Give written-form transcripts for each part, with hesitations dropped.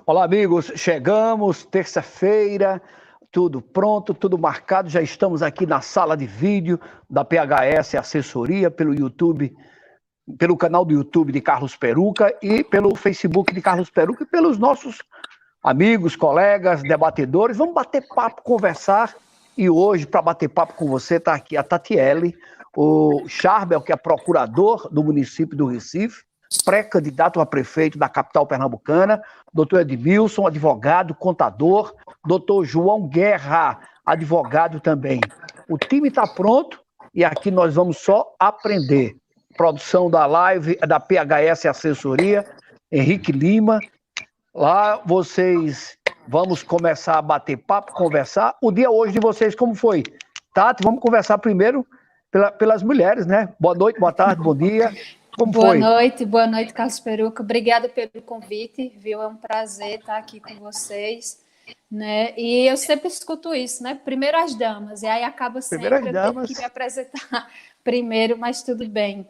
Olá, amigos. Chegamos, terça-feira, tudo pronto, tudo marcado. Já estamos aqui na sala de vídeo da PHS Assessoria, pelo YouTube, pelo canal do YouTube de Carlos Peruca e pelo Facebook de Carlos Peruca e pelos nossos amigos, colegas, debatedores. Vamos bater papo, conversar. E hoje, para bater papo com você, está aqui a Tatiele, o Charbel, que é procurador do município do Recife, pré-candidato a prefeito da capital pernambucana, doutor Edmilson, advogado, contador, doutor João Guerra, advogado também. O time está pronto e aqui nós vamos só aprender. Produção da live da PHS Assessoria, Henrique Lima. Lá vocês vamos começar a bater papo, conversar. O dia hoje de vocês como foi? Tati, vamos conversar primeiro pelas mulheres, né? Boa noite, boa tarde, bom dia. Como foi? Boa noite, Carlos Peruca. Obrigada pelo convite, viu? É um prazer estar aqui com vocês, né? E eu sempre escuto isso, né? Primeiro as damas, e aí acaba sempre eu tendo que me apresentar primeiro, mas tudo bem.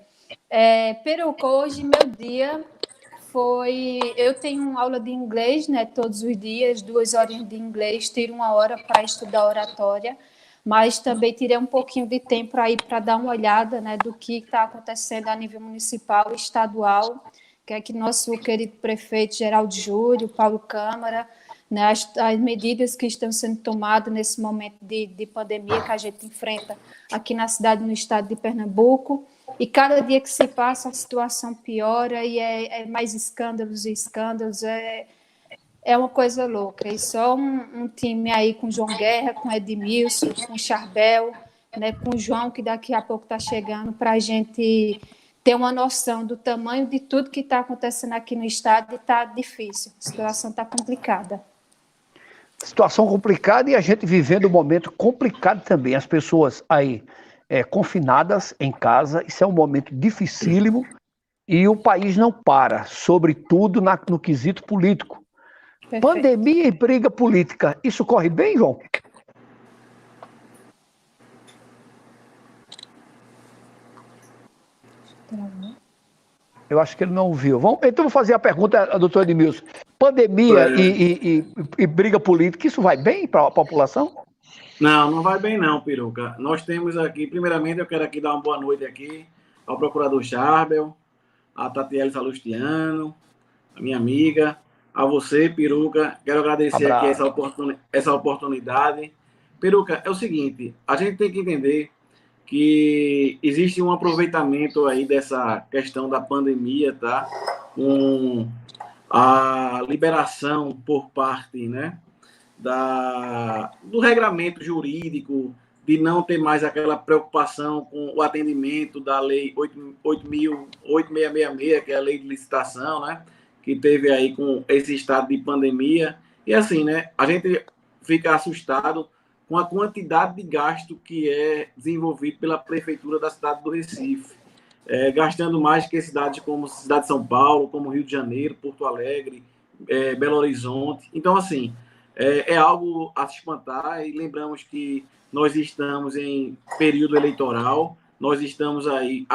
Peruca, hoje meu dia foi... Eu tenho aula de inglês, né? Todos os dias, 2 horinhas de inglês, tiro 1 hora para estudar oratória, mas também tirei um pouquinho de tempo aí para dar uma olhada, né, do que está acontecendo a nível municipal e estadual, que é que nosso querido prefeito Geraldo Júlio, Paulo Câmara, né, as medidas que estão sendo tomadas nesse momento de pandemia que a gente enfrenta aqui na cidade, no estado de Pernambuco, e cada dia que se passa a situação piora e é mais escândalos e escândalos, é uma coisa louca, e só um time aí com João Guerra, com Edmilson, com Charbel, né, com o João, que daqui a pouco está chegando, para a gente ter uma noção do tamanho de tudo que está acontecendo aqui no estado, e está difícil, a situação está complicada. Situação complicada e a gente vivendo um momento complicado também, as pessoas aí confinadas em casa, isso é um momento dificílimo e o país não para, sobretudo no quesito político. Perfeito. Pandemia e briga política, isso corre bem, João? Eu acho que ele não ouviu. Então vou fazer a pergunta ao doutor Edmilson. Pandemia e briga política, isso vai bem para a população? Não vai bem não, Peruca. Nós temos aqui, primeiramente eu quero aqui dar uma boa noite aqui ao procurador Charbel, a Tatiele Salustiano, a minha amiga, a você, Peruca, quero agradecer aqui essa oportunidade. Peruca, é o seguinte, a gente tem que entender que existe um aproveitamento aí dessa questão da pandemia, tá? Com a liberação por parte, né, do regramento jurídico, de não ter mais aquela preocupação com o atendimento da lei 8.666, que é a lei de licitação, né? Que teve aí com esse estado de pandemia. E assim, né, a gente fica assustado com a quantidade de gasto que é desenvolvido pela prefeitura da cidade do Recife, gastando mais que cidades como a cidade de São Paulo, como Rio de Janeiro, Porto Alegre, Belo Horizonte. Então, assim, é algo a se espantar, e lembramos que nós estamos em período eleitoral, nós estamos aí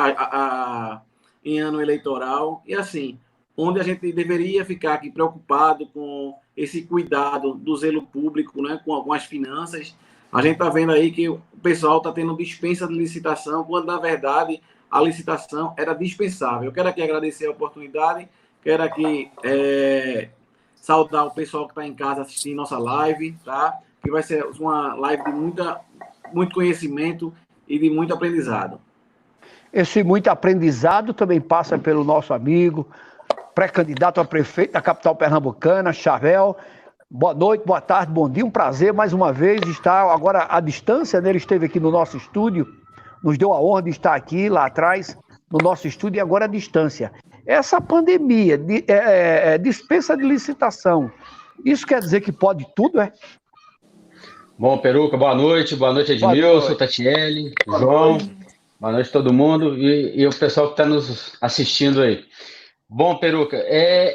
em ano eleitoral, e assim, onde a gente deveria ficar aqui preocupado com esse cuidado do zelo público, né, com as finanças, a gente está vendo aí que o pessoal está tendo dispensa de licitação, quando, na verdade, a licitação era dispensável. Eu quero aqui agradecer a oportunidade, quero aqui saudar o pessoal que está em casa assistindo nossa live, tá? Que vai ser uma live de muito conhecimento e de muito aprendizado. Esse muito aprendizado também passa pelo nosso amigo, pré-candidato a prefeito da capital pernambucana, Charbel. Boa noite, boa tarde, bom dia, um prazer mais uma vez estar agora à distância, né? Ele esteve aqui no nosso estúdio, nos deu a honra de estar aqui lá atrás, no nosso estúdio, e agora à distância. Essa pandemia, dispensa de licitação, isso quer dizer que pode tudo, é? Bom, Peruca, boa noite Edmilson, Tatiele, João, boa noite a todo mundo e o pessoal que está nos assistindo aí. Bom, Peruca, é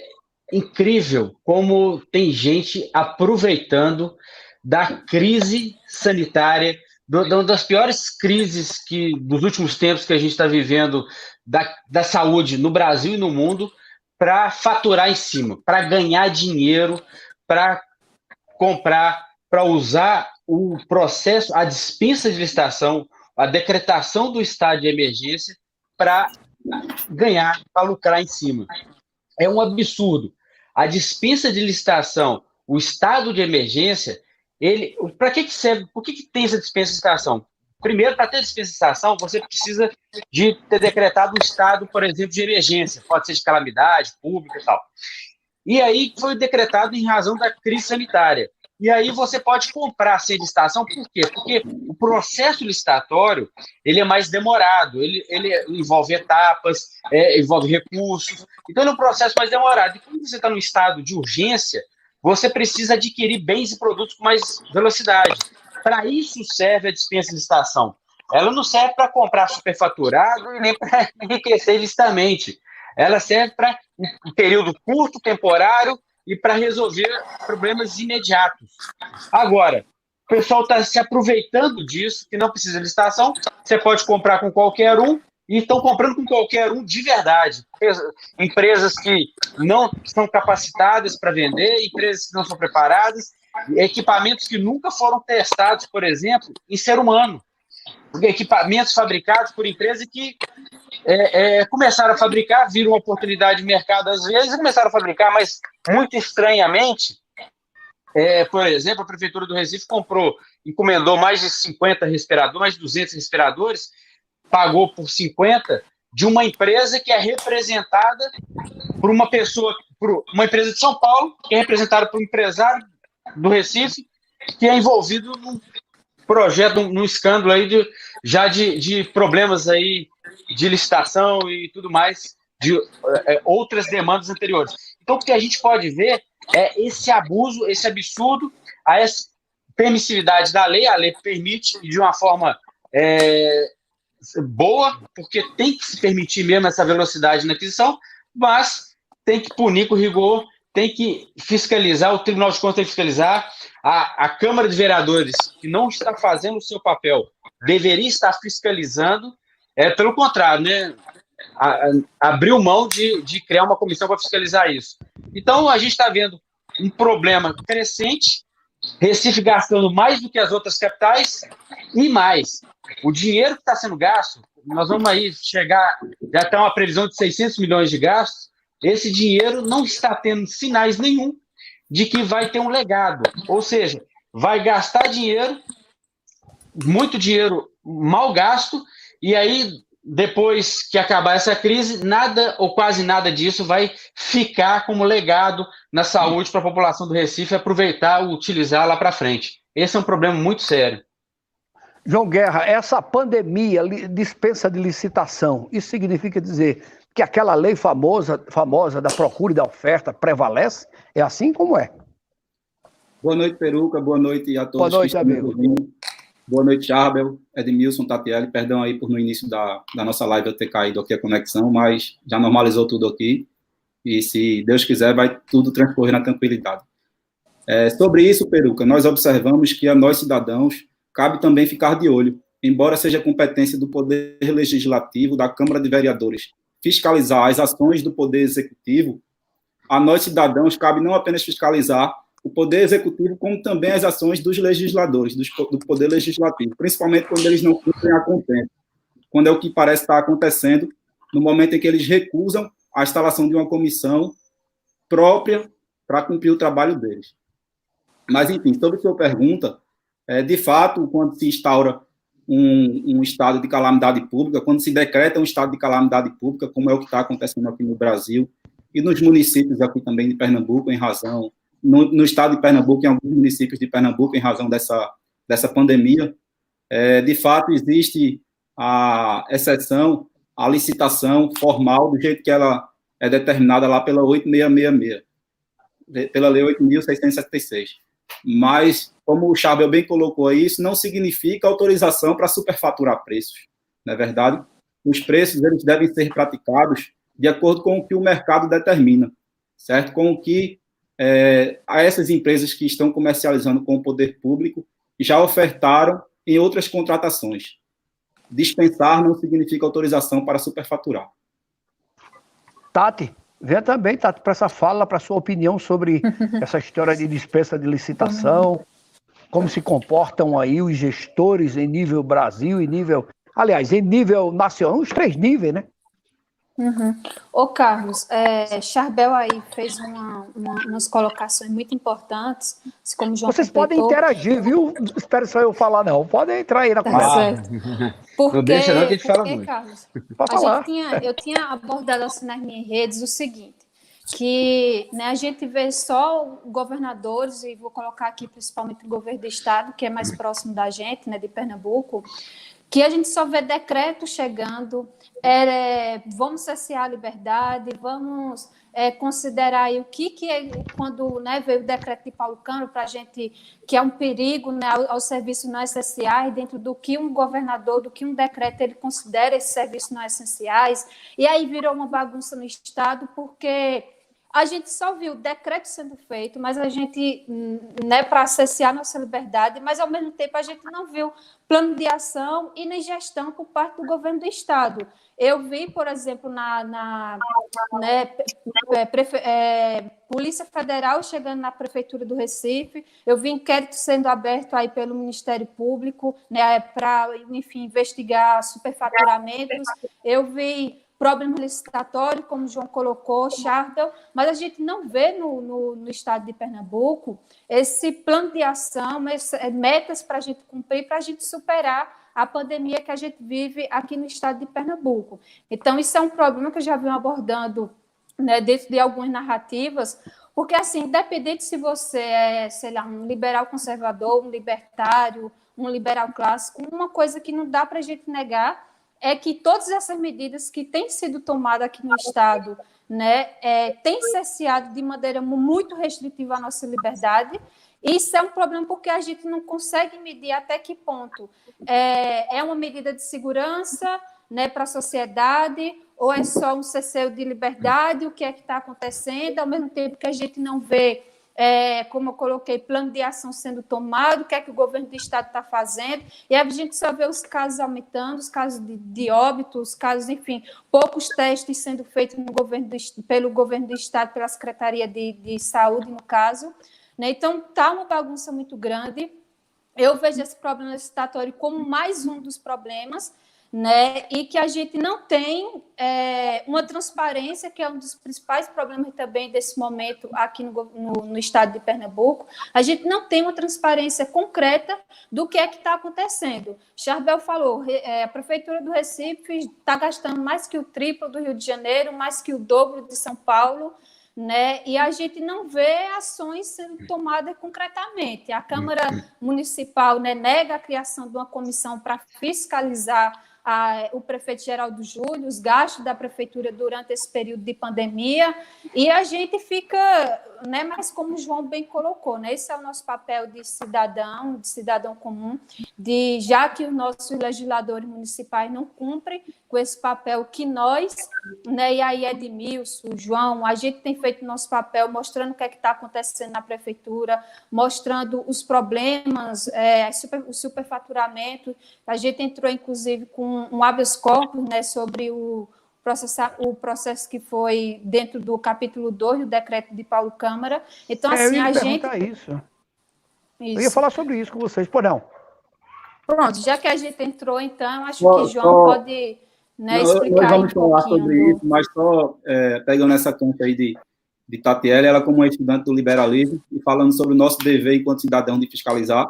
incrível como tem gente aproveitando da crise sanitária, uma das piores crises dos últimos tempos que a gente está vivendo da saúde no Brasil e no mundo, para faturar em cima, para ganhar dinheiro, para comprar, para usar o processo, a dispensa de licitação, a decretação do estado de emergência para ganhar, para lucrar em cima. É um absurdo. A dispensa de licitação, o estado de emergência, para que serve? Por que tem essa dispensa de licitação? Primeiro, para ter dispensa de licitação, você precisa de ter decretado um estado, por exemplo, de emergência, pode ser de calamidade pública e tal. E aí foi decretado em razão da crise sanitária. E aí você pode comprar sem licitação, por quê? Porque o processo licitatório ele é mais demorado, ele envolve etapas, envolve recursos, então ele é um processo mais demorado. E quando você está no estado de urgência, você precisa adquirir bens e produtos com mais velocidade. Para isso serve a dispensa de licitação. Ela não serve para comprar superfaturado e nem para enriquecer ilicitamente. Ela serve para um período curto, temporário, e para resolver problemas imediatos. Agora, o pessoal está se aproveitando disso, que não precisa de licitação, você pode comprar com qualquer um, e estão comprando com qualquer um de verdade. Empresas que não são capacitadas para vender, empresas que não são preparadas, equipamentos que nunca foram testados, por exemplo, em ser humano. Equipamentos fabricados por empresas que começaram a fabricar, viram uma oportunidade de mercado às vezes, e começaram a fabricar, mas muito estranhamente. Por exemplo, a Prefeitura do Recife encomendou mais de 50 respiradores, mais de 200 respiradores, pagou por 50 de uma empresa que é representada por uma pessoa, por uma empresa de São Paulo, que é representada por um empresário do Recife, que é envolvido num projeto, num escândalo aí de problemas aí de licitação e tudo mais, de outras demandas anteriores. Então, o que a gente pode ver é esse abuso, esse absurdo, a essa permissividade da lei. A lei permite de uma forma boa, porque tem que se permitir mesmo essa velocidade na aquisição, mas tem que punir com rigor, tem que fiscalizar, o Tribunal de Contas tem que fiscalizar, a Câmara de Vereadores, que não está fazendo o seu papel, deveria estar fiscalizando, pelo contrário, né? Abriu mão de criar uma comissão para fiscalizar isso. Então, a gente está vendo um problema crescente, Recife gastando mais do que as outras capitais e mais. O dinheiro que está sendo gasto, nós vamos aí chegar, já está uma previsão de 600 milhões de gastos, esse dinheiro não está tendo sinais nenhum de que vai ter um legado. Ou seja, vai gastar dinheiro, muito dinheiro mal gasto, e aí, depois que acabar essa crise, nada ou quase nada disso vai ficar como legado na saúde para a população do Recife aproveitar ou utilizar lá para frente. Esse é um problema muito sério. João Guerra, essa pandemia, dispensa de licitação, isso significa dizer que aquela lei famosa da procura e da oferta prevalece? É assim como é? Boa noite, Peruca. Boa noite a todos. Boa noite, amigo. Boa noite, Charbel, Edmilson, Tatiele. Perdão aí por no início da nossa live eu ter caído aqui a conexão, mas já normalizou tudo aqui. E se Deus quiser, vai tudo transcorrer na tranquilidade. Sobre isso, Peruca, nós observamos que a nós, cidadãos, cabe também ficar de olho, embora seja competência do Poder Legislativo, da Câmara de Vereadores, fiscalizar as ações do Poder Executivo, a nós, cidadãos, cabe não apenas fiscalizar o Poder Executivo, como também as ações dos legisladores, do Poder Legislativo, principalmente quando eles não cumprem a contento, quando é o que parece estar acontecendo no momento em que eles recusam a instalação de uma comissão própria para cumprir o trabalho deles. Mas, enfim, sobre a sua pergunta, de fato, quando se instaura um estado de calamidade pública, quando se decreta um estado de calamidade pública, como é o que está acontecendo aqui no Brasil, e nos municípios aqui também de Pernambuco, em razão, no estado de Pernambuco, em alguns municípios de Pernambuco, em razão dessa pandemia, de fato, existe a exceção, a licitação formal, do jeito que ela é determinada lá pela 8666, pela Lei 8.676. Mas, como o Charbel bem colocou aí, isso não significa autorização para superfaturar preços, não é verdade? Os preços eles devem ser praticados de acordo com o que o mercado determina, certo? Com o que a essas empresas que estão comercializando com o poder público já ofertaram em outras contratações. Dispensar não significa autorização para superfaturar. Tati? Venha também, tá, para essa fala, para sua opinião sobre essa história de dispensa de licitação, como se comportam aí os gestores em nível Brasil, em nível nacional, os 3 níveis, né? Ô, Carlos, Charbel aí fez umas colocações muito importantes, como o João Vocês completou. podem interagir, viu? Espero só eu falar, não. Podem entrar aí na conversa. Certo. Não deixa não que a gente fala muito. Carlos, Pode falar. eu tinha abordado assim nas minhas redes o seguinte, que, né, a gente vê só governadores, e vou colocar aqui principalmente o governo do estado, que é mais próximo da gente, né, de Pernambuco, que a gente só vê decreto chegando, vamos cessear a liberdade, vamos considerar aí o que é quando, né, veio o decreto de Paulo Câmara para a gente, que é um perigo, né, aos serviços não essenciais, dentro do que um governador, do que um decreto ele considera esses serviços não essenciais, e aí virou uma bagunça no estado, porque a gente só viu o decreto sendo feito, mas a gente, né, para cessear nossa liberdade, mas ao mesmo tempo a gente não viu plano de ação e nem gestão por parte do governo do estado. Eu vi, por exemplo, Polícia Federal chegando na Prefeitura do Recife, eu vi inquérito sendo aberto aí pelo Ministério Público, né, para, enfim, investigar superfaturamentos, eu vi problema licitatório, como o João colocou, Charbel, mas a gente não vê no estado de Pernambuco esse plano de ação, metas para a gente cumprir, para a gente superar a pandemia que a gente vive aqui no estado de Pernambuco. Então, isso é um problema que eu já venho abordando, né, dentro de algumas narrativas, porque, assim, independente se você é, sei lá, um liberal conservador, um libertário, um liberal clássico, uma coisa que não dá para a gente negar é que todas essas medidas que têm sido tomadas aqui no estado, né, têm cesseado de maneira muito restritiva a nossa liberdade. Isso é um problema porque a gente não consegue medir até que ponto é uma medida de segurança, né, para a sociedade, ou é só um cesseio de liberdade, o que é que está acontecendo, ao mesmo tempo que a gente não vê, como eu coloquei, plano de ação sendo tomado, o que é que o governo do estado está fazendo, e a gente só vê os casos aumentando, os casos de óbito, os casos, enfim, poucos testes sendo feitos pelo governo do estado, pela Secretaria de Saúde, no caso, né? Então, está uma bagunça muito grande. Eu vejo esse problema licitatório como mais um dos problemas, né? E que a gente não tem uma transparência, que é um dos principais problemas também desse momento aqui no estado de Pernambuco. A gente não tem uma transparência concreta do que é que está acontecendo. Charbel falou, a Prefeitura do Recife está gastando mais que o triplo do Rio de Janeiro, mais que o dobro de São Paulo, né? E a gente não vê ações sendo tomadas concretamente. A Câmara Municipal, né, nega a criação de uma comissão para fiscalizar o prefeito Geraldo Júlio, os gastos da prefeitura durante esse período de pandemia, e a gente fica, né, mas como o João bem colocou, né, esse é o nosso papel de cidadão comum, já que os nossos legisladores municipais não cumprem com esse papel que nós, né, e aí Edmilson, João, a gente tem feito nosso papel mostrando o que é que está acontecendo na prefeitura, mostrando os problemas, o superfaturamento. A gente entrou, inclusive, com um habeas corpus, né, sobre o processo que foi dentro do capítulo 2 do decreto de Paulo Câmara. Então, assim, eu ia a gente... isso. Eu ia falar sobre isso com vocês, por não. Pronto, já que a gente entrou, então, acho que João pode, né, explicar. Nós vamos falar sobre isso, mas só pegando essa conta aí de Tatiele, ela como uma estudante do liberalismo, e falando sobre o nosso dever enquanto cidadão de fiscalizar,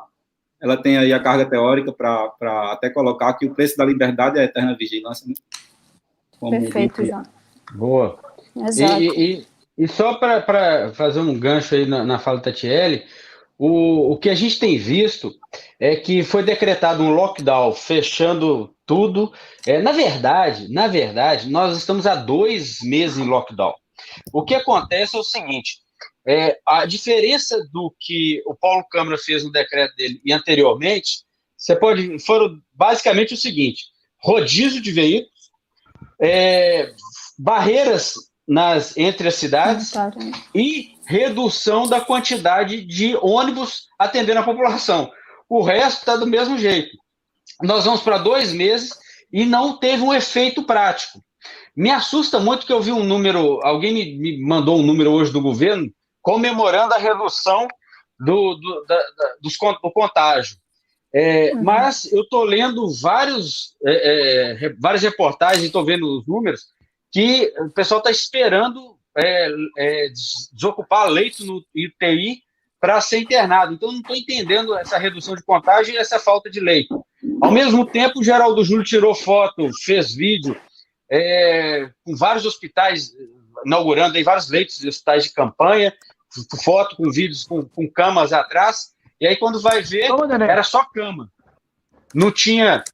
ela tem aí a carga teórica para até colocar que o preço da liberdade é a eterna vigilância. Né? Perfeito, João. Boa. Exato. E só para fazer um gancho aí na fala da Tatiele, o que a gente tem visto é que foi decretado um lockdown, fechando tudo. Na verdade, nós estamos há 2 meses em lockdown. O que acontece é o seguinte, a diferença do que o Paulo Câmara fez no decreto dele e anteriormente, foram basicamente o seguinte, rodízio de veículos, barreiras entre as cidades e redução da quantidade de ônibus atendendo a população. O resto está do mesmo jeito. Nós vamos para 2 meses e não teve um efeito prático. Me assusta muito que eu vi um número, alguém me mandou um número hoje do governo comemorando a redução do contágio. Mas eu estou lendo várias reportagens, estou vendo os números, que o pessoal está esperando desocupar leito no UTI para ser internado. Então, não estou entendendo essa redução de contágio e essa falta de leito. Ao mesmo tempo, o Geraldo Júlio tirou foto, fez vídeo, com vários hospitais, inaugurando aí vários leitos de hospitais de campanha, foto com vídeos com camas atrás, e aí quando vai ver, era só cama. Não tinha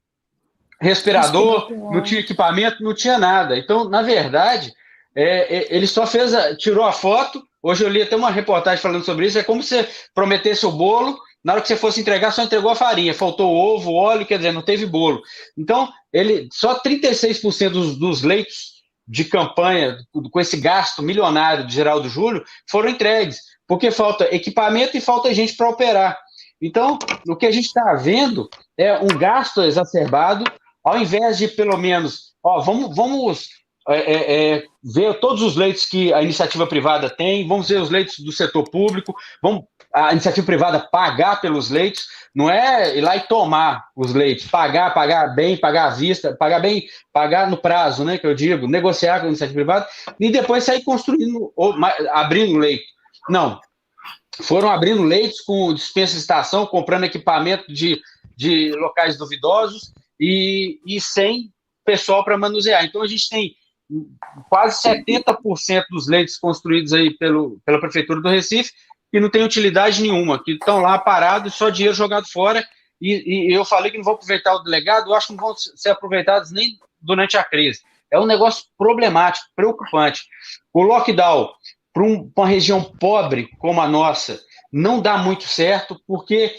respirador, não tinha equipamento, não tinha nada. Então, na verdade, ele só tirou a foto. Hoje eu li até uma reportagem falando sobre isso, é como se você prometesse o bolo, na hora que você fosse entregar, só entregou a farinha, faltou ovo, óleo, quer dizer, não teve bolo. Então, só 36% dos leitos de campanha, com esse gasto milionário de Geraldo Júlio, foram entregues, porque falta equipamento e falta gente para operar. Então, o que a gente está vendo é um gasto exacerbado, ao invés de, pelo menos, vamos ver todos os leitos que a iniciativa privada tem, vamos ver os leitos do setor público, a iniciativa privada pagar pelos leitos, não é ir lá e tomar os leitos, pagar bem, pagar à vista, pagar no prazo, né, que eu digo, negociar com a iniciativa privada, e depois sair construindo, abrindo leito. Não, foram abrindo leitos com dispensa de estação, comprando equipamento de locais duvidosos e sem pessoal para manusear. Então, a gente tem quase 70% dos leitos construídos aí pela Prefeitura do Recife que não tem utilidade nenhuma, que estão lá parados, só dinheiro jogado fora, e eu falei que não vão aproveitar o delegado, eu acho que não vão ser aproveitados nem durante a crise. É um negócio problemático, preocupante. O lockdown para uma região pobre como a nossa não dá muito certo, porque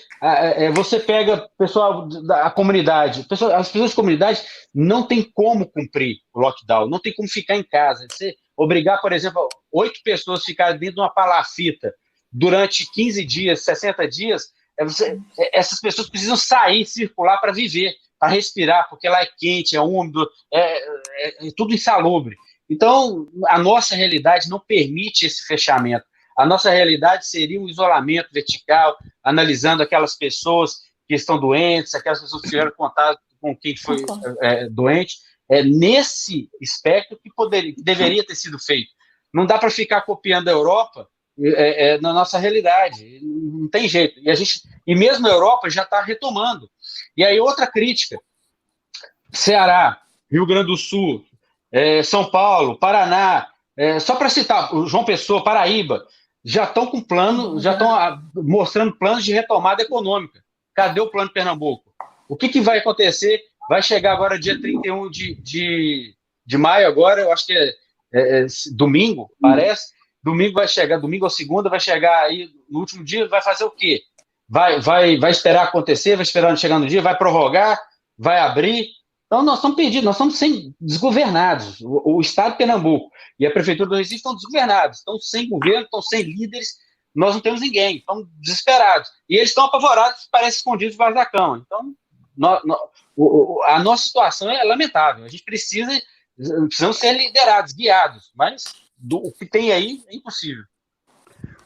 você pega pessoal da comunidade, as pessoas da comunidade não tem como cumprir o lockdown, não tem como ficar em casa. Você obrigar, por exemplo, 8 pessoas a ficarem dentro de uma palafita durante 15 dias, 60 dias, essas pessoas precisam sair, circular para viver, para respirar, porque lá é quente, é úmido, é tudo insalubre. Então, a nossa realidade não permite esse fechamento. A nossa realidade seria um isolamento vertical, analisando aquelas pessoas que estão doentes, aquelas pessoas que tiveram contato com quem foi doente. Nesse espectro que deveria ter sido feito. Não dá para ficar copiando a Europa na nossa realidade. Não tem jeito. E mesmo a Europa já está retomando. E aí, outra crítica. Ceará, Rio Grande do Sul, São Paulo, Paraná, só para citar, João Pessoa, Paraíba, já estão com plano, já estão mostrando planos de retomada econômica. Cadê o plano Pernambuco? O que vai acontecer? Vai chegar agora dia 31 de maio, agora, eu acho que domingo, parece. Domingo vai chegar, domingo ou segunda, vai chegar aí no último dia, vai fazer o quê? Vai esperar acontecer, vai esperar chegar no dia, vai prorrogar, vai abrir. Então, nós estamos perdidos, nós estamos desgovernados. O Estado de Pernambuco e a Prefeitura do Recife estão desgovernados, estão sem governo, estão sem líderes, nós não temos ninguém, estamos desesperados. E eles estão apavorados, parecem escondidos debaixo da cama. Então, a nossa situação é lamentável. A gente precisamos ser liderados, guiados, mas o que tem aí é impossível.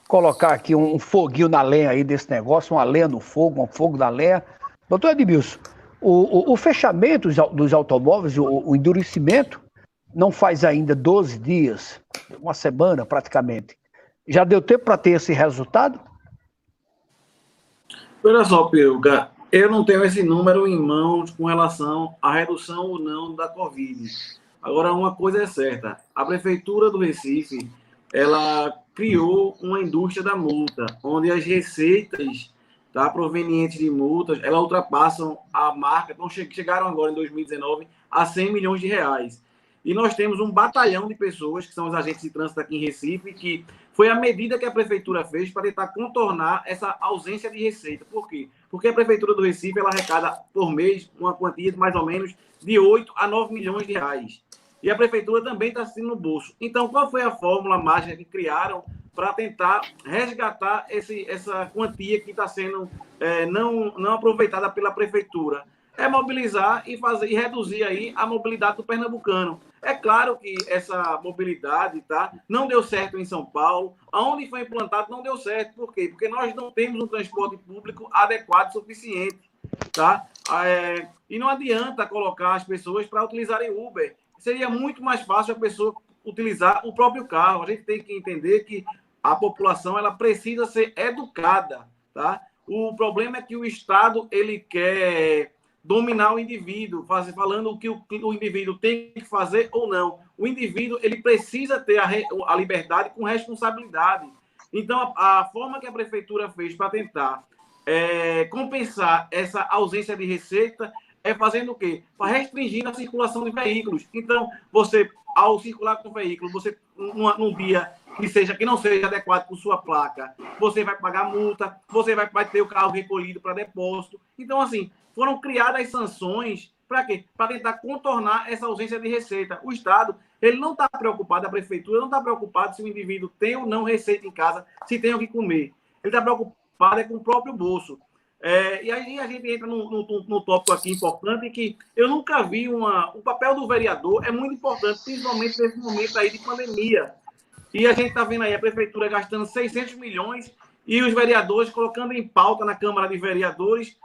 Colocar aqui um foguinho na lenha aí desse negócio, uma lenha no fogo, um fogo na lenha. Doutor Edmilson, o fechamento dos automóveis, o endurecimento, não faz ainda 12 dias, uma semana praticamente. Já deu tempo para ter esse resultado? Olha só, Peruca, eu não tenho esse número em mãos com relação à redução ou não da Covid. Agora, uma coisa é certa, a Prefeitura do Recife, ela criou uma indústria da multa, onde as receitas provenientes de multas, elas ultrapassam a marca, então chegaram agora em 2019 a 100 milhões de reais. E nós temos um batalhão de pessoas, que são os agentes de trânsito aqui em Recife, que foi a medida que a Prefeitura fez para tentar contornar essa ausência de receita. Por quê? Porque a Prefeitura do Recife, ela arrecada por mês uma quantia de mais ou menos de 8 a 9 milhões de reais. E a Prefeitura também está sentindo no bolso. Então, qual foi a fórmula mágica que criaram para tentar resgatar essa quantia que está sendo não aproveitada pela Prefeitura? é mobilizar e reduzir aí a mobilidade do pernambucano. É claro que essa mobilidade, tá, não deu certo em São Paulo. Aonde foi implantado não deu certo. Por quê? Porque nós não temos um transporte público adequado, suficiente, tá? E não adianta colocar as pessoas para utilizarem Uber. Seria muito mais fácil a pessoa utilizar o próprio carro. A gente tem que entender que a população ela precisa ser educada, tá? O problema é que o Estado ele quer dominar o indivíduo, falando o que o indivíduo tem que fazer ou não. O indivíduo ele precisa ter a liberdade com responsabilidade. Então, a forma que a prefeitura fez para tentar compensar essa ausência de receita é fazendo o quê? Restringindo a circulação de veículos. Então, você, ao circular com o veículo, você, num dia que não seja adequado com sua placa, você vai pagar multa, você vai ter o carro recolhido para depósito. Então, assim, foram criadas sanções para quê? Para tentar contornar essa ausência de receita. O Estado, ele não está preocupado, a prefeitura não está preocupada se o indivíduo tem ou não receita em casa, se tem o que comer. Ele está preocupado com o próprio bolso. E aí a gente entra no tópico aqui importante, que eu nunca vi o papel do vereador é muito importante, principalmente nesse momento aí de pandemia. E a gente está vendo aí a prefeitura gastando 600 milhões e os vereadores colocando em pauta na Câmara de Vereadores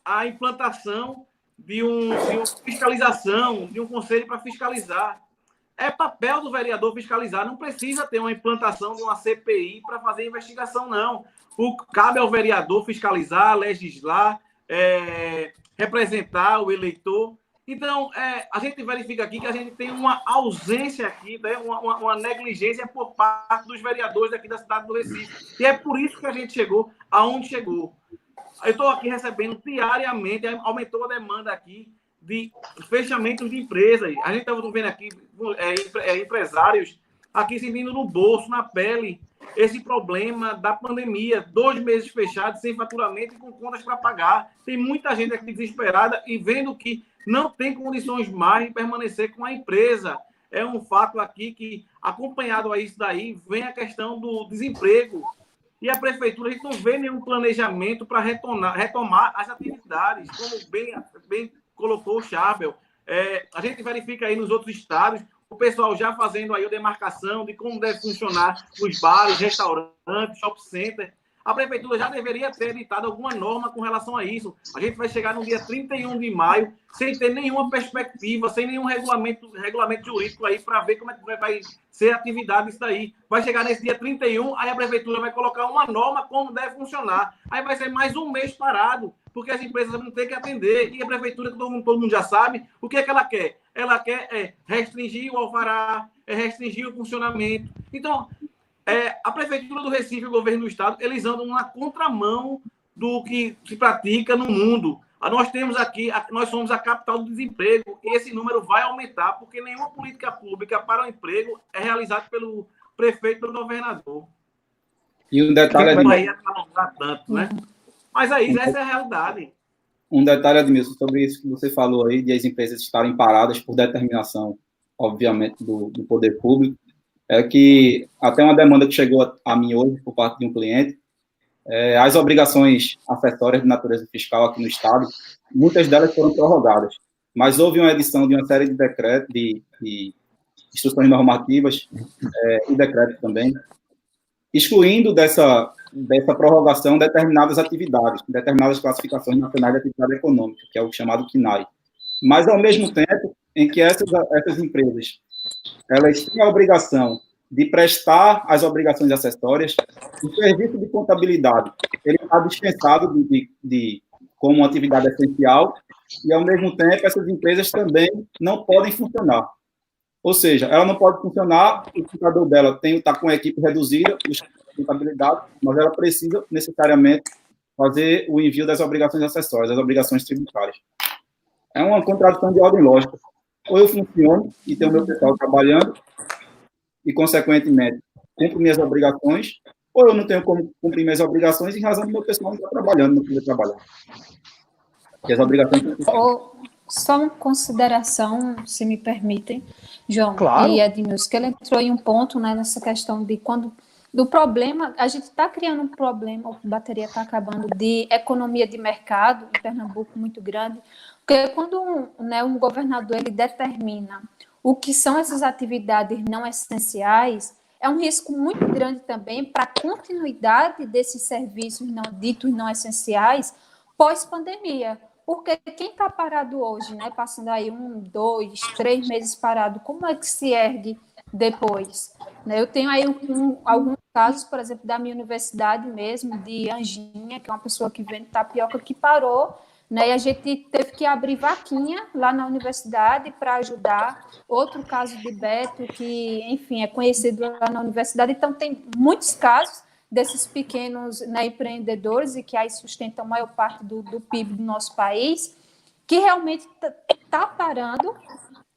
a implantação de uma fiscalização, de um conselho para fiscalizar. É papel do vereador fiscalizar, não precisa ter uma implantação de uma CPI para fazer investigação, não. Cabe ao vereador fiscalizar, legislar, representar o eleitor. Então, a gente verifica aqui que a gente tem uma ausência aqui, né, uma negligência por parte dos vereadores daqui da cidade do Recife. E é por isso que a gente chegou aonde chegou. Eu estou aqui recebendo diariamente, aumentou a demanda aqui de fechamentos de empresas. A gente está vendo aqui empresários aqui sentindo no bolso, na pele, esse problema da pandemia. 2 meses fechados, sem faturamento e com contas para pagar. Tem muita gente aqui desesperada e vendo que não tem condições mais de permanecer com a empresa. É um fato aqui que, acompanhado a isso daí, vem a questão do desemprego. E a prefeitura, a gente não vê nenhum planejamento para retomar as atividades, como bem colocou o Charbel. A gente verifica aí nos outros estados, o pessoal já fazendo aí a demarcação de como deve funcionar os bares, restaurantes, shopping center. A prefeitura já deveria ter editado alguma norma com relação a isso. A gente vai chegar no dia 31 de maio sem ter nenhuma perspectiva, sem nenhum regulamento jurídico aí para ver como é que vai ser a atividade disso daí. Vai chegar nesse dia 31, aí a prefeitura vai colocar uma norma como deve funcionar. Aí vai ser mais um mês parado, porque as empresas vão ter que atender. E a prefeitura, todo mundo já sabe, o que é que ela quer? Ela quer restringir o alvará, restringir o funcionamento. Então, a Prefeitura do Recife e o governo do Estado, eles andam na contramão do que se pratica no mundo. Nós somos a capital do desemprego e esse número vai aumentar porque nenhuma política pública para o emprego é realizada pelo prefeito e pelo governador. E um detalhe, tanto, né? Mas aí, essa é a realidade. Um detalhe, Edmilson, sobre isso que você falou aí, de as empresas estarem paradas por determinação, obviamente, do poder público, é que até uma demanda que chegou a mim hoje por parte de um cliente, as obrigações acessórias de natureza fiscal aqui no Estado, muitas delas foram prorrogadas, mas houve uma edição de uma série de decretos, de instruções normativas e decretos também, excluindo dessa prorrogação determinadas atividades, determinadas classificações nacionais de atividade econômica, que é o chamado CNAE. Mas, ao mesmo tempo em que essas empresas elas têm a obrigação de prestar as obrigações acessórias, o serviço de contabilidade ele está dispensado como uma atividade essencial e, ao mesmo tempo, essas empresas também não podem funcionar. Ou seja, ela não pode funcionar, o contador dela está com a equipe reduzida, de contabilidade, mas ela precisa necessariamente fazer o envio das obrigações acessórias, das obrigações tributárias. É uma contradição de ordem lógica. Ou eu funciono e tenho o meu pessoal trabalhando e, consequentemente, cumpro minhas obrigações, ou eu não tenho como cumprir minhas obrigações em razão do meu pessoal não estar trabalhando, não poder trabalhar. E as obrigações... Só uma consideração, se me permitem, João claro. E Edmilson, que ele entrou em um ponto, né, nessa questão de quando do problema, a gente está criando um problema, a bateria está acabando, de economia de mercado em Pernambuco muito grande, porque quando um governador ele determina o que são essas atividades não essenciais, é um risco muito grande também para a continuidade desses serviços ditos não essenciais pós-pandemia. Porque quem está parado hoje, né, passando aí 1, 2, 3 meses parado, como é que se ergue depois? Eu tenho aí alguns casos, por exemplo, da minha universidade mesmo, de Anjinha, que é uma pessoa que vende tapioca, que parou, né, e a gente teve que abrir vaquinha lá na universidade para ajudar. Outro caso de Beto, que, enfim, é conhecido lá na universidade. Então, tem muitos casos desses pequenos, né, empreendedores, e que aí sustentam a maior parte do PIB do nosso país, que realmente está parando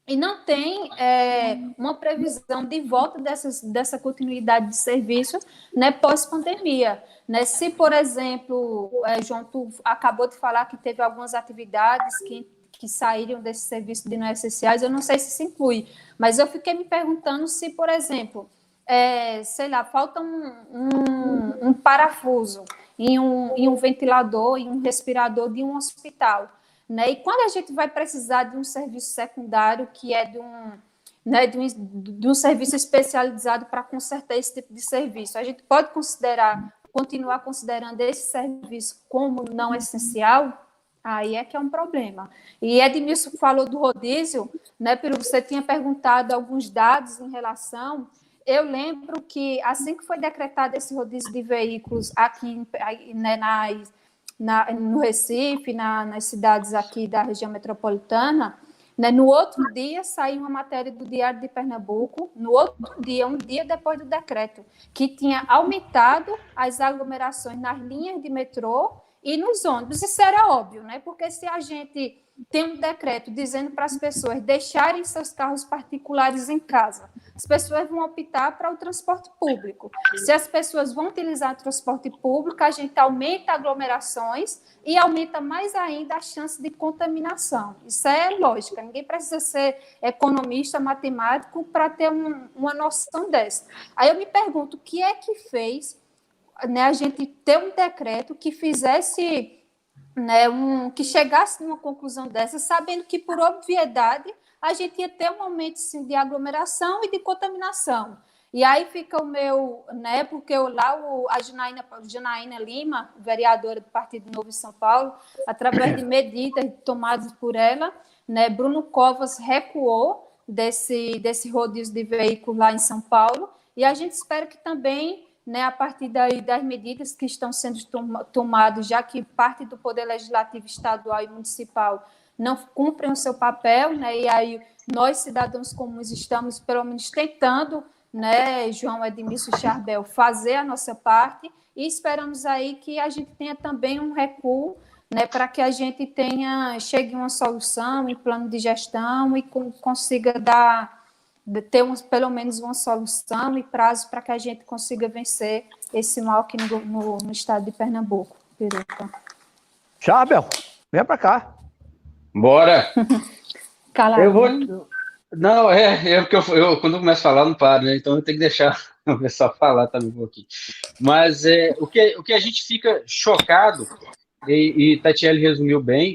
e não tem uma previsão de volta dessa continuidade de serviço, né, pós-pandemia. Né? Se, por exemplo, João, tu acabou de falar que teve algumas atividades que saíram desse serviço de não essenciais, eu não sei se inclui, mas eu fiquei me perguntando se, por exemplo, sei lá, falta um parafuso em um ventilador, em um respirador de um hospital. Né? E quando a gente vai precisar de um serviço secundário, que é de um serviço especializado para consertar esse tipo de serviço, a gente pode continuar considerando esse serviço como não essencial? Aí é que é um problema. E Edmilson falou do rodízio, né, Peru, você tinha perguntado alguns dados em relação. Eu lembro que, assim que foi decretado esse rodízio de veículos aqui, né, no Recife, nas cidades aqui da região metropolitana, né, no outro dia saiu uma matéria do Diário de Pernambuco, no outro dia, um dia depois do decreto, que tinha aumentado as aglomerações nas linhas de metrô e nos ônibus. Isso era óbvio, né? Porque se a gente tem um decreto dizendo para as pessoas deixarem seus carros particulares em casa, as pessoas vão optar para o transporte público. Se as pessoas vão utilizar o transporte público, a gente aumenta aglomerações e aumenta mais ainda a chance de contaminação. Isso é lógica, ninguém precisa ser economista, matemático para ter uma noção dessa. Aí eu me pergunto, o que é que fez, né, a gente ter um decreto que fizesse, né, que chegasse numa conclusão dessa, sabendo que, por obviedade, a gente ia ter um aumento, sim, de aglomeração e de contaminação. E aí fica o meu, né, porque a Janaína Lima, vereadora do Partido Novo em São Paulo, através de medidas tomadas por ela, né, Bruno Covas recuou desse rodízio de veículos lá em São Paulo, e a gente espera que também, né, a partir das medidas que estão sendo tomadas, já que parte do Poder Legislativo estadual e municipal não cumprem o seu papel, né, e aí nós, cidadãos comuns, estamos, pelo menos, tentando, né, João, Edmilson e Charbel, fazer a nossa parte, e esperamos aí que a gente tenha também um recuo, né, para que a gente chegue a uma solução, um plano de gestão e consiga ter pelo menos uma solução e prazo para que a gente consiga vencer esse mal aqui no estado de Pernambuco. Peruca. Charbel, vem para cá. Bora! Calado. Eu vou... Não, porque eu quando eu começo a falar não paro, né? Então eu tenho que deixar o pessoal falar também um pouquinho. Mas o que a gente fica chocado, e Tatiele resumiu bem,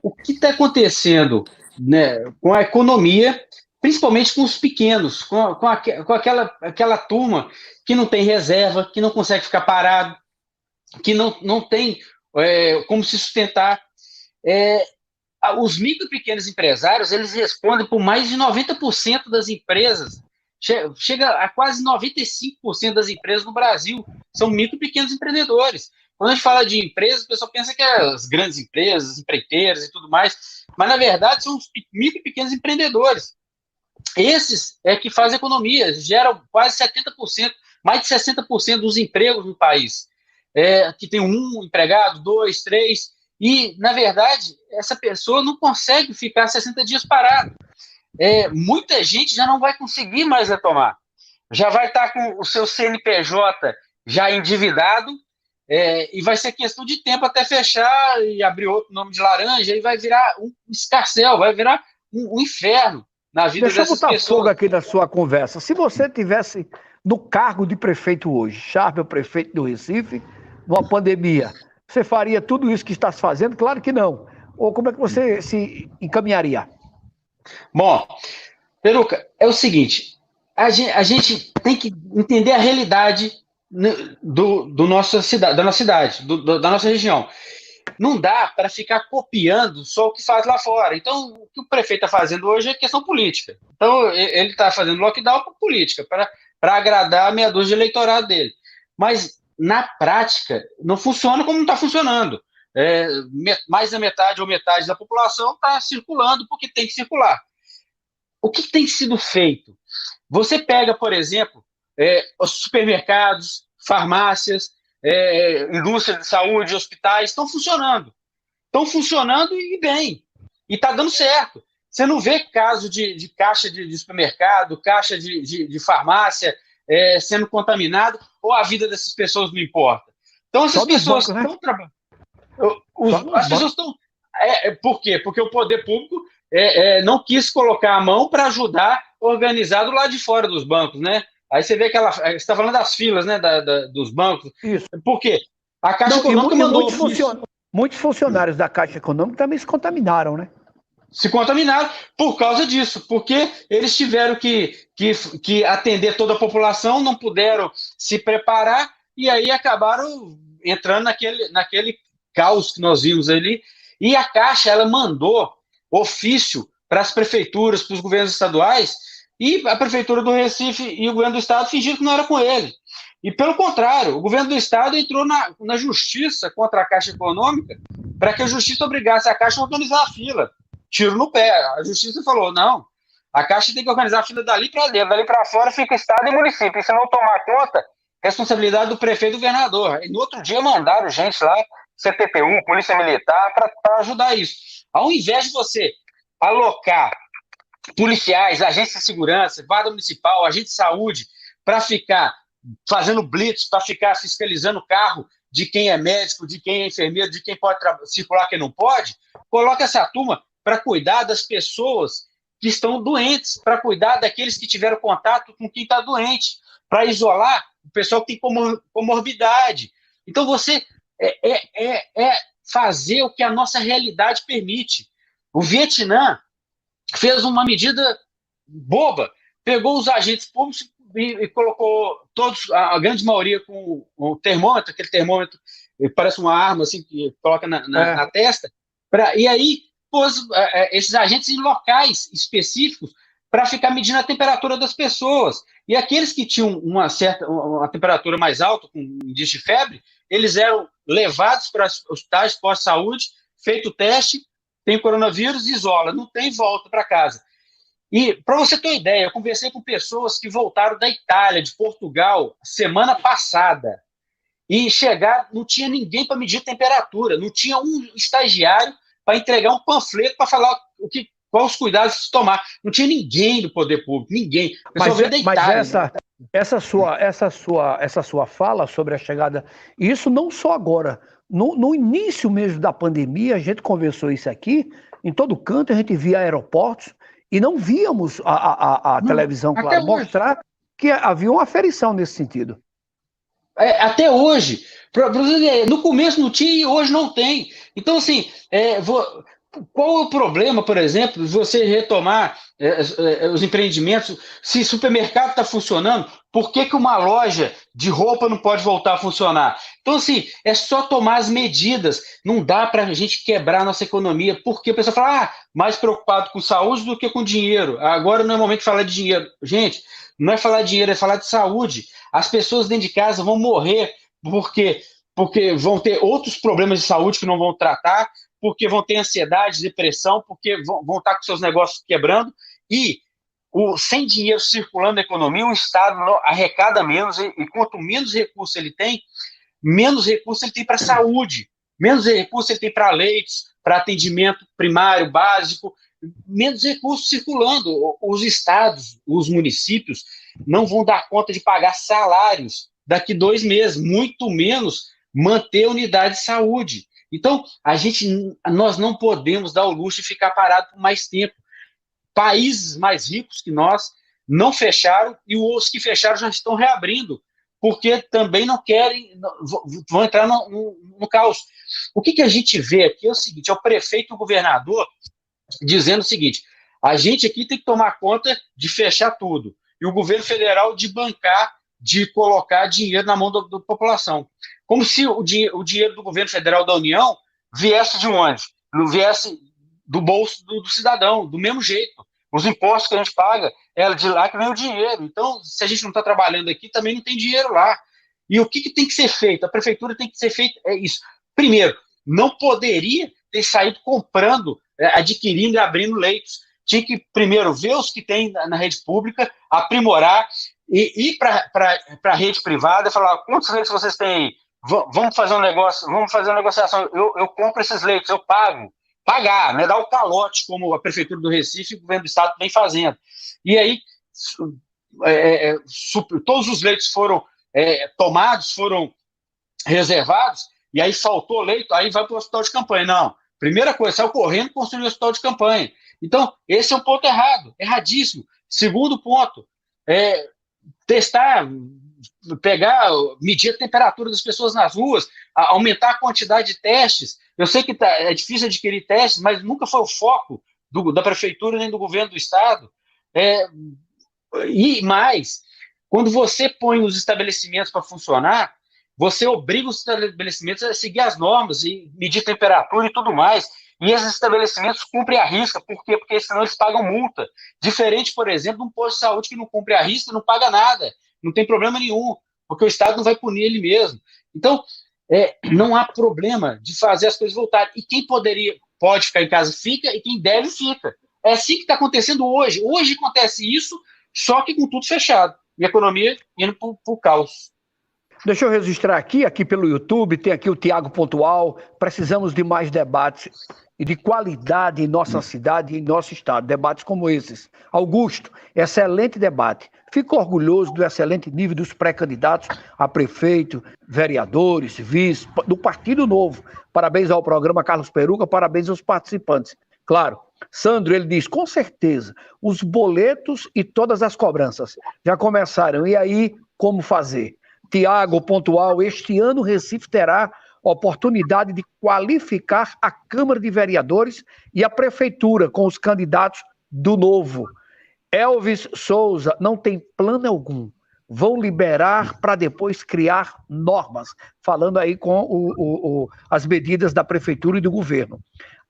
o que está acontecendo, né, com a economia, principalmente com os pequenos, com aquela turma que não tem reserva, que não consegue ficar parado, que não tem como se sustentar. Os micro e pequenos empresários, eles respondem por mais de 90% das empresas, chega a quase 95% das empresas no Brasil, são micro e pequenos empreendedores. Quando a gente fala de empresas, o pessoal pensa que é as grandes empresas, as empreiteiras e tudo mais, mas na verdade são os micro e pequenos empreendedores. Esses é que fazem economia, geram quase 70%, mais de 60% dos empregos no país. Que tem um empregado, 2, 3, e, na verdade, essa pessoa não consegue ficar 60 dias parado. Muita gente já não vai conseguir mais retomar. Já vai estar com o seu CNPJ já endividado, e vai ser questão de tempo até fechar e abrir outro nome de laranja, e vai virar um escarcéu, vai virar um inferno na vida dessas pessoas. Deixa eu botar fogo aqui na sua conversa. Se você tivesse no cargo de prefeito hoje, Charbel, prefeito do Recife, numa pandemia, você faria tudo isso que está se fazendo? Claro que não. Ou como é que você se encaminharia? Bom, Peruca, é o seguinte, a gente tem que entender a realidade da nossa cidade, da nossa região. Não dá para ficar copiando só o que faz lá fora. Então, o que o prefeito está fazendo hoje é questão política. Então, ele está fazendo lockdown por política, para agradar a meia dúzia de eleitorado dele. Mas, na prática, não funciona como não está funcionando. Mais da metade ou metade da população está circulando porque tem que circular. O que tem sido feito? Você pega, por exemplo, os supermercados, farmácias, indústria de saúde, hospitais, estão funcionando e bem, e está dando certo. Você não vê caso de caixa de supermercado, caixa de farmácia sendo contaminado, ou a vida dessas pessoas não importa. Então, essas pessoas estão trabalhando. As pessoas estão. Por quê? Porque o poder público não quis colocar a mão para ajudar organizado lá de fora dos bancos, né? Aí você vê você está falando das filas, né, dos bancos. Isso. Por quê? A Caixa Econômica mandou... Muitos funcionários da Caixa Econômica também se contaminaram, né? Se contaminaram por causa disso, porque eles tiveram que atender toda a população, não puderam se preparar, e aí acabaram entrando naquele caos que nós vimos ali. E a Caixa, ela mandou ofício para as prefeituras, para os governos estaduais, e a Prefeitura do Recife e o governo do Estado fingiram que não era com ele. E, pelo contrário, o governo do Estado entrou na justiça contra a Caixa Econômica para que a justiça obrigasse a Caixa a organizar a fila. Tiro no pé. A justiça falou, não, a Caixa tem que organizar a fila dali para dentro, dali para fora fica Estado e município. E se não tomar conta, responsabilidade do prefeito e do governador. E no outro dia mandaram gente lá, CTPU, Polícia Militar, para ajudar isso. Ao invés de você alocar policiais, agentes de segurança, guarda municipal, agente de saúde, para ficar fazendo blitz, para ficar fiscalizando o carro de quem é médico, de quem é enfermeiro, de quem pode circular, quem não pode, coloca essa turma para cuidar das pessoas que estão doentes, para cuidar daqueles que tiveram contato com quem está doente, para isolar o pessoal que tem comorbidade. Então, você fazer o que a nossa realidade permite. O Vietnã fez uma medida boba, pegou os agentes públicos e colocou todos, a grande maioria com o termômetro, aquele termômetro que parece uma arma assim, que coloca na testa, e aí pôs esses agentes em locais específicos para ficar medindo a temperatura das pessoas. E aqueles que tinham uma temperatura mais alta, com indício de febre, eles eram levados para hospitais pós-saúde, feito o teste, tem coronavírus, isola, não tem, volta para casa. E, para você ter uma ideia, eu conversei com pessoas que voltaram da Itália, de Portugal, semana passada, e chegaram, não tinha ninguém para medir temperatura, não tinha um estagiário para entregar um panfleto para falar quais os cuidados se tomar. Não tinha ninguém do poder público, ninguém. Mas essa sua fala sobre a chegada, isso não só agora, no início mesmo da pandemia, a gente conversou isso aqui, em todo canto a gente via aeroportos e não víamos a televisão, claro, mostrar que havia uma aferição nesse sentido. Até hoje, no começo não tinha e hoje não tem. Então, assim, qual é o problema, por exemplo, de você retomar os empreendimentos? Se supermercado está funcionando, por que uma loja de roupa não pode voltar a funcionar? Então, assim, é só tomar as medidas. Não dá para a gente quebrar a nossa economia, porque a pessoa fala, mais preocupado com saúde do que com dinheiro. Agora não é momento de falar de dinheiro. Gente, não é falar de dinheiro, é falar de saúde. As pessoas dentro de casa vão morrer porque vão ter outros problemas de saúde que não vão tratar, porque vão ter ansiedade, depressão, porque vão estar com seus negócios quebrando, e sem dinheiro circulando na economia, o Estado arrecada menos, e quanto menos recursos ele tem, menos recursos ele tem para saúde, menos recursos ele tem para leitos, para atendimento primário, básico, menos recursos circulando. Os estados, os municípios, não vão dar conta de pagar salários daqui 2 meses, muito menos manter a unidade de saúde. Então, nós não podemos dar o luxo de ficar parado por mais tempo. Países mais ricos que nós não fecharam e os que fecharam já estão reabrindo, porque também não querem, vão entrar no caos. O que a gente vê aqui é o seguinte, é o prefeito e o governador dizendo o seguinte, a gente aqui tem que tomar conta de fechar tudo, e o governo federal de bancar, de colocar dinheiro na mão da população. Como se o dinheiro do governo federal da União viesse de onde? Viesse do bolso do cidadão, do mesmo jeito. Os impostos que a gente paga, é de lá que vem o dinheiro. Então, se a gente não está trabalhando aqui, também não tem dinheiro lá. E o que tem que ser feito? A prefeitura tem que ser feito, é isso. Primeiro, não poderia ter saído comprando, adquirindo e abrindo leitos. Tinha que, primeiro, ver os que tem na rede pública, aprimorar, e ir para a rede privada e falar, quantos leitos vocês têm aí? Vamos fazer um negócio, vamos fazer uma negociação. Eu compro esses leitos, eu pago. Pagar, né, dar o calote, como a Prefeitura do Recife e o Governo do Estado vem fazendo. E aí, todos os leitos foram tomados, foram reservados, e aí faltou leito, aí vai para o hospital de campanha. Não, primeira coisa, saiu correndo construir o hospital de campanha. Então, esse é um ponto errado, erradíssimo. Segundo ponto, testar, medir a temperatura das pessoas nas ruas, aumentar a quantidade de testes. Eu sei que é difícil adquirir testes, mas nunca foi o foco da prefeitura nem do governo do estado. E mais, quando você põe os estabelecimentos para funcionar, você obriga os estabelecimentos a seguir as normas e medir temperatura e tudo mais. E esses estabelecimentos cumprem a risca. Por quê? Porque senão eles pagam multa. Diferente, por exemplo, de um posto de saúde que não cumpre a risca e não paga nada. Não tem problema nenhum, porque o Estado não vai punir ele mesmo. Então, não há problema de fazer as coisas voltarem. E quem pode ficar em casa, fica, e quem deve, fica. É assim que está acontecendo hoje. Hoje acontece isso, só que com tudo fechado. E a economia indo para o caos. Deixa eu registrar aqui pelo YouTube, tem aqui o Tiago Pontual. Precisamos de mais debates e de qualidade em nossa cidade e em nosso estado. Debates como esses. Augusto, excelente debate. Fico orgulhoso do excelente nível dos pré-candidatos a prefeito, vereadores, vice, do Partido Novo. Parabéns ao programa Carlos Peruca, parabéns aos participantes. Claro, Sandro, ele diz, com certeza, os boletos e todas as cobranças já começaram. E aí, como fazer? Tiago Pontual, este ano o Recife terá oportunidade de qualificar a Câmara de Vereadores e a Prefeitura com os candidatos do Novo. Elvis Souza, não tem plano algum. Vão liberar para depois criar normas, falando aí com as medidas da Prefeitura e do governo.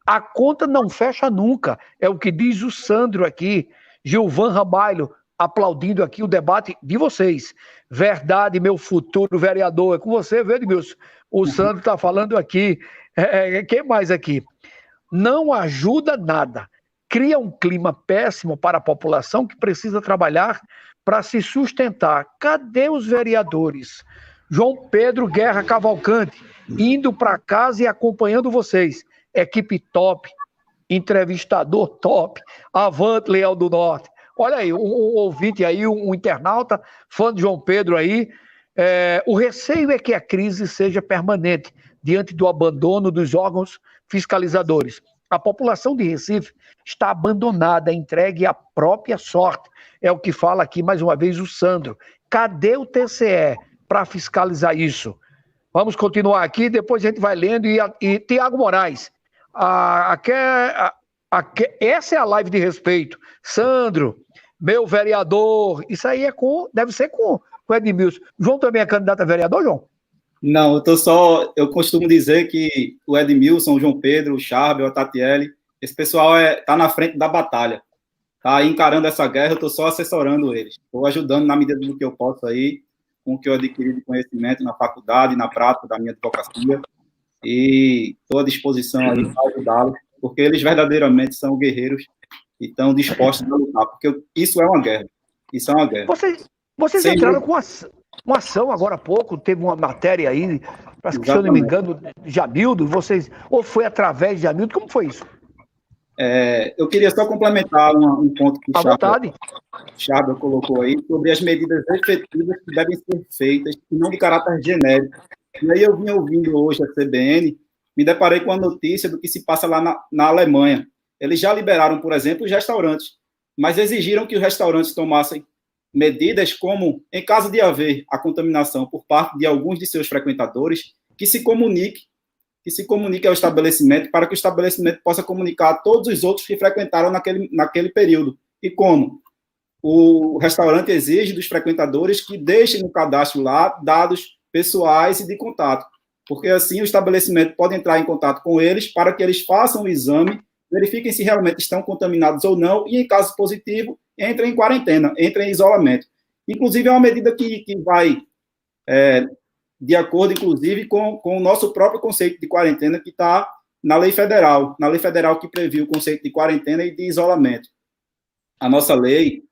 A conta não fecha nunca, é o que diz o Sandro aqui. Gilvan Ramalho, aplaudindo aqui o debate de vocês. Verdade, meu futuro vereador. É com você, Edmilson. O Sandro está falando aqui. Quem mais aqui? Não ajuda nada. Cria um clima péssimo para a população que precisa trabalhar para se sustentar. Cadê os vereadores? João Pedro Guerra Cavalcante, indo para casa e acompanhando vocês. Equipe top, entrevistador top, avante Leão do Norte. Olha aí, um ouvinte aí, um internauta, fã de João Pedro aí. O receio é que a crise seja permanente diante do abandono dos órgãos fiscalizadores. A população de Recife está abandonada, entregue à própria sorte. É o que fala aqui, mais uma vez, o Sandro. Cadê o TCE para fiscalizar isso? Vamos continuar aqui, depois a gente vai lendo. E Tiago Moraes, essa é a live de respeito. Sandro, meu vereador, isso aí deve ser com o Edmilson. João também é candidato a vereador, João? Não, eu costumo dizer que o Edmilson, o João Pedro, o Charbel, a Tatiele, esse pessoal tá na frente da batalha, tá encarando essa guerra, eu estou só assessorando eles, estou ajudando na medida do que eu posso aí, com o que eu adquiri de conhecimento na faculdade, na prática da minha advocacia, e estou à disposição ali para ajudá-los, porque eles verdadeiramente são guerreiros e estão dispostos a lutar, porque isso é uma guerra, isso é uma guerra. Vocês entraram com uma ação agora há pouco, teve uma matéria aí, se eu não me engano, de Jamildo, ou foi através de Jamildo, como foi isso? Eu queria só complementar um ponto que o Charbel colocou aí, sobre as medidas efetivas que devem ser feitas, e não de caráter genérico. E aí eu vim ouvindo hoje a CBN, me deparei com a notícia do que se passa lá na Alemanha. Eles já liberaram, por exemplo, os restaurantes, mas exigiram que os restaurantes tomassem medidas como, em caso de haver a contaminação por parte de alguns de seus frequentadores, que se comunique ao estabelecimento para que o estabelecimento possa comunicar a todos os outros que frequentaram naquele período. E como? O restaurante exige dos frequentadores que deixem no cadastro lá dados pessoais e de contato, porque assim o estabelecimento pode entrar em contato com eles para que eles façam o exame, verifiquem se realmente estão contaminados ou não, e em caso positivo, entrem em quarentena, entrem em isolamento. Inclusive, é uma medida que vai de acordo, inclusive, com o nosso próprio conceito de quarentena, que está na lei federal que previu o conceito de quarentena e de isolamento. A nossa lei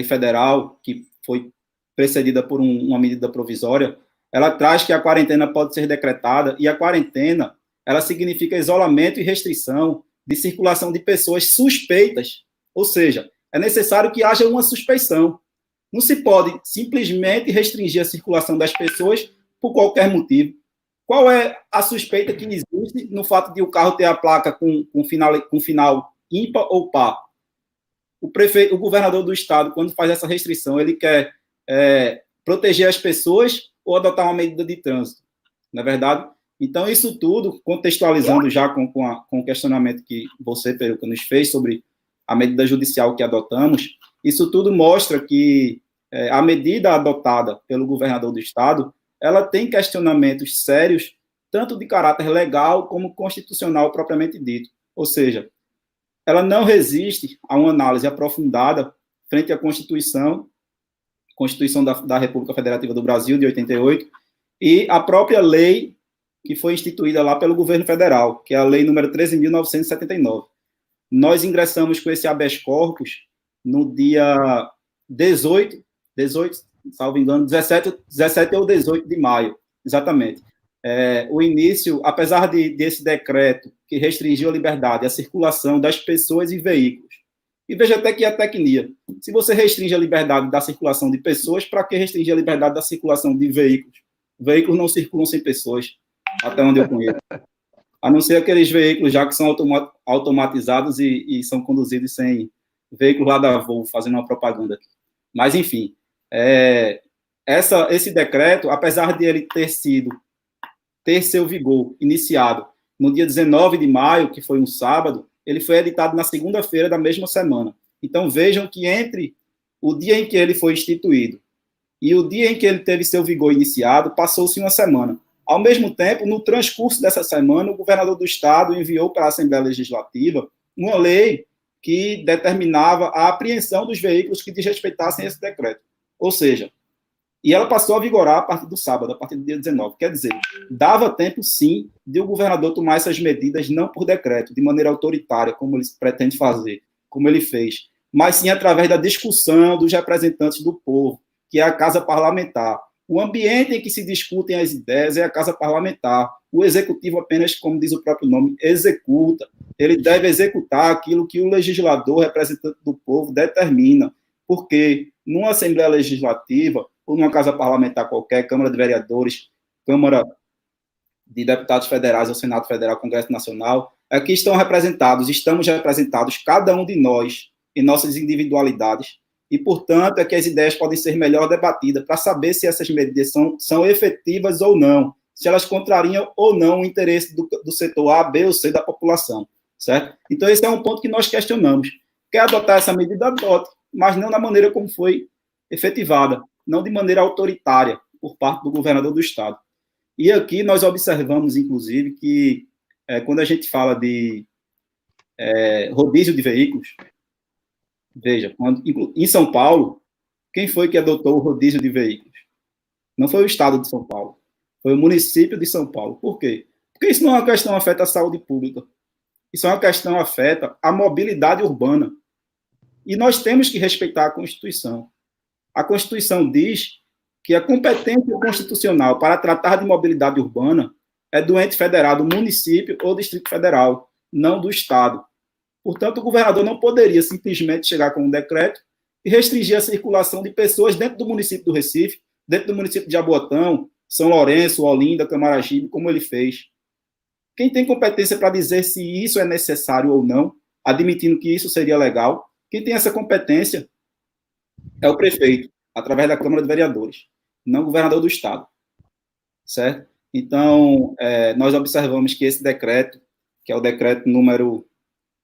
federal, que foi precedida por uma medida provisória, ela traz que a quarentena pode ser decretada, e a quarentena, ela significa isolamento e restrição de circulação de pessoas suspeitas, ou seja, é necessário que haja uma suspeição. Não se pode simplesmente restringir a circulação das pessoas por qualquer motivo. Qual é a suspeita que existe no fato de o carro ter a placa com final ímpar ou par? O governador do estado, quando faz essa restrição, ele quer proteger as pessoas ou adotar uma medida de trânsito, não é verdade? Então, isso tudo, contextualizando já com o questionamento que você, Peruca, nos fez sobre a medida judicial que adotamos, isso tudo mostra que a medida adotada pelo governador do estado, ela tem questionamentos sérios, tanto de caráter legal como constitucional propriamente dito. Ou seja, ela não resiste a uma análise aprofundada frente à Constituição da República Federativa do Brasil, de 88, e a própria lei que foi instituída lá pelo governo federal, que é a lei número 13.979. Nós ingressamos com esse habeas corpus no dia 18, salvo engano, 17 ou 18 de maio, exatamente. O início, apesar desse decreto que restringiu a liberdade, a circulação das pessoas e veículos. E veja até que a tecnia. Se você restringe a liberdade da circulação de pessoas, para que restringir a liberdade da circulação de veículos? Veículos não circulam sem pessoas, até onde eu conheço. A não ser aqueles veículos já que são automatizados e são conduzidos sem veículo lá da Volvo, fazendo uma propaganda aqui. Mas, enfim, esse decreto, apesar de ele ter seu vigor iniciado no dia 19 de maio, que foi um sábado, ele foi editado na segunda-feira da mesma semana. Então, vejam que entre o dia em que ele foi instituído e o dia em que ele teve seu vigor iniciado, passou-se uma semana. Ao mesmo tempo, no transcurso dessa semana, o governador do estado enviou para a Assembleia Legislativa uma lei que determinava a apreensão dos veículos que desrespeitassem esse decreto. Ou seja, e ela passou a vigorar a partir do sábado, a partir do dia 19. Quer dizer, dava tempo, sim, de o governador tomar essas medidas, não por decreto, de maneira autoritária, como ele pretende fazer, como ele fez, mas sim através da discussão dos representantes do povo, que é a Casa Parlamentar. O ambiente em que se discutem as ideias é a Casa Parlamentar. O executivo apenas, como diz o próprio nome, executa. Ele deve executar aquilo que o legislador, representante do povo, determina. Porque numa Assembleia Legislativa, ou numa Casa Parlamentar qualquer, Câmara de Vereadores, Câmara de Deputados Federais, ou Senado Federal, Congresso Nacional, aqui estamos representados, cada um de nós, em nossas individualidades, e, portanto, é que as ideias podem ser melhor debatidas para saber se essas medidas são efetivas ou não, se elas contrariam ou não o interesse do setor A, B ou C da população, certo? Então, esse é um ponto que nós questionamos. Quer adotar essa medida, adote, mas não da maneira como foi efetivada, não de maneira autoritária, por parte do governador do estado. E aqui nós observamos, inclusive, que quando a gente fala de rodízio de veículos, veja, em São Paulo, quem foi que adotou o rodízio de veículos? Não foi o estado de São Paulo, foi o município de São Paulo. Por quê? Porque isso não é uma questão que afeta a saúde pública, isso é uma questão que afeta a mobilidade urbana. E nós temos que respeitar a Constituição. A Constituição diz que a competência constitucional para tratar de mobilidade urbana é do ente federado, do município ou Distrito Federal, não do Estado. Portanto, o governador não poderia simplesmente chegar com um decreto e restringir a circulação de pessoas dentro do município do Recife, dentro do município de Jaboatão, São Lourenço, Olinda, Camaragibe, como ele fez. Quem tem competência para dizer se isso é necessário ou não, admitindo que isso seria legal, quem tem essa competência é o prefeito. através da Câmara de Vereadores, não o governador do Estado, certo? Então, nós observamos que esse decreto, que é o decreto número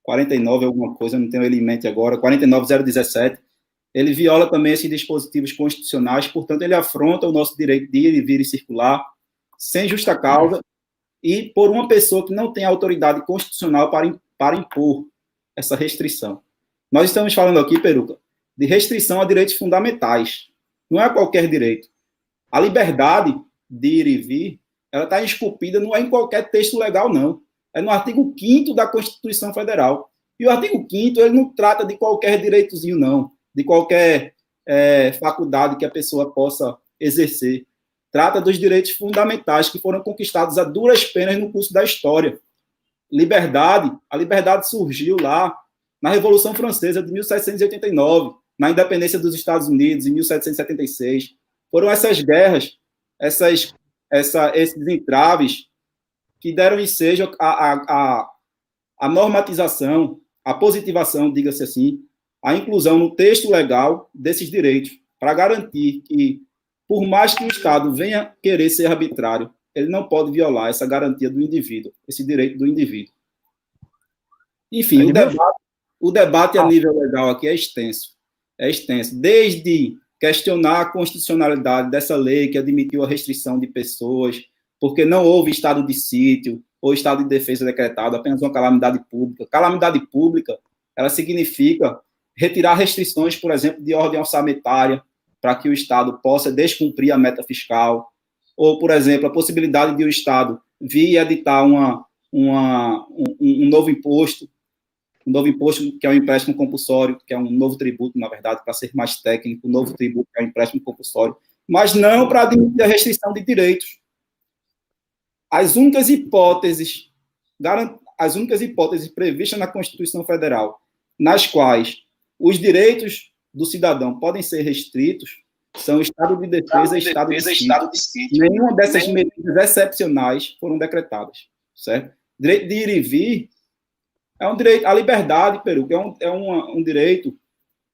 49, alguma coisa, não tenho ele em mente agora, 49017, ele viola também esses dispositivos constitucionais, portanto, ele afronta o nosso direito de ir e vir e circular, sem justa causa, e por uma pessoa que não tem autoridade constitucional para impor essa restrição. Nós estamos falando aqui, Peruca, de restrição a direitos fundamentais. Não é qualquer direito. A liberdade de ir e vir, ela está esculpida, não é em qualquer texto legal, não. É no artigo 5º da Constituição Federal. E o artigo 5º, ele não trata de qualquer direitozinho, não. De qualquer faculdade que a pessoa possa exercer. Trata dos direitos fundamentais que foram conquistados a duras penas no curso da história. A liberdade surgiu lá na Revolução Francesa de 1789, na independência dos Estados Unidos em 1776. Foram essas guerras, esses entraves que deram ensejo à normatização, à positivação, diga-se assim, a inclusão no texto legal desses direitos, para garantir que, por mais que o Estado venha querer ser arbitrário, ele não pode violar essa garantia do indivíduo, esse direito do indivíduo. Enfim, o debate a nível legal aqui é extenso. Desde questionar a constitucionalidade dessa lei que admitiu a restrição de pessoas, porque não houve estado de sítio ou estado de defesa decretado, apenas uma calamidade pública. Calamidade pública, ela significa retirar restrições, por exemplo, de ordem orçamentária, para que o Estado possa descumprir a meta fiscal, ou, por exemplo, a possibilidade de o Estado vir editar um novo imposto, que é o empréstimo compulsório, que é um novo tributo, na verdade, para ser mais técnico, um novo tributo, que é o empréstimo compulsório, mas não para admitir a restrição de direitos. As únicas hipóteses previstas na Constituição Federal, nas quais os direitos do cidadão podem ser restritos, são estado de defesa e estado de sítio. Nenhuma dessas medidas excepcionais foram decretadas, certo? Direito de ir e vir é um direito, a liberdade, Peruca, é um direito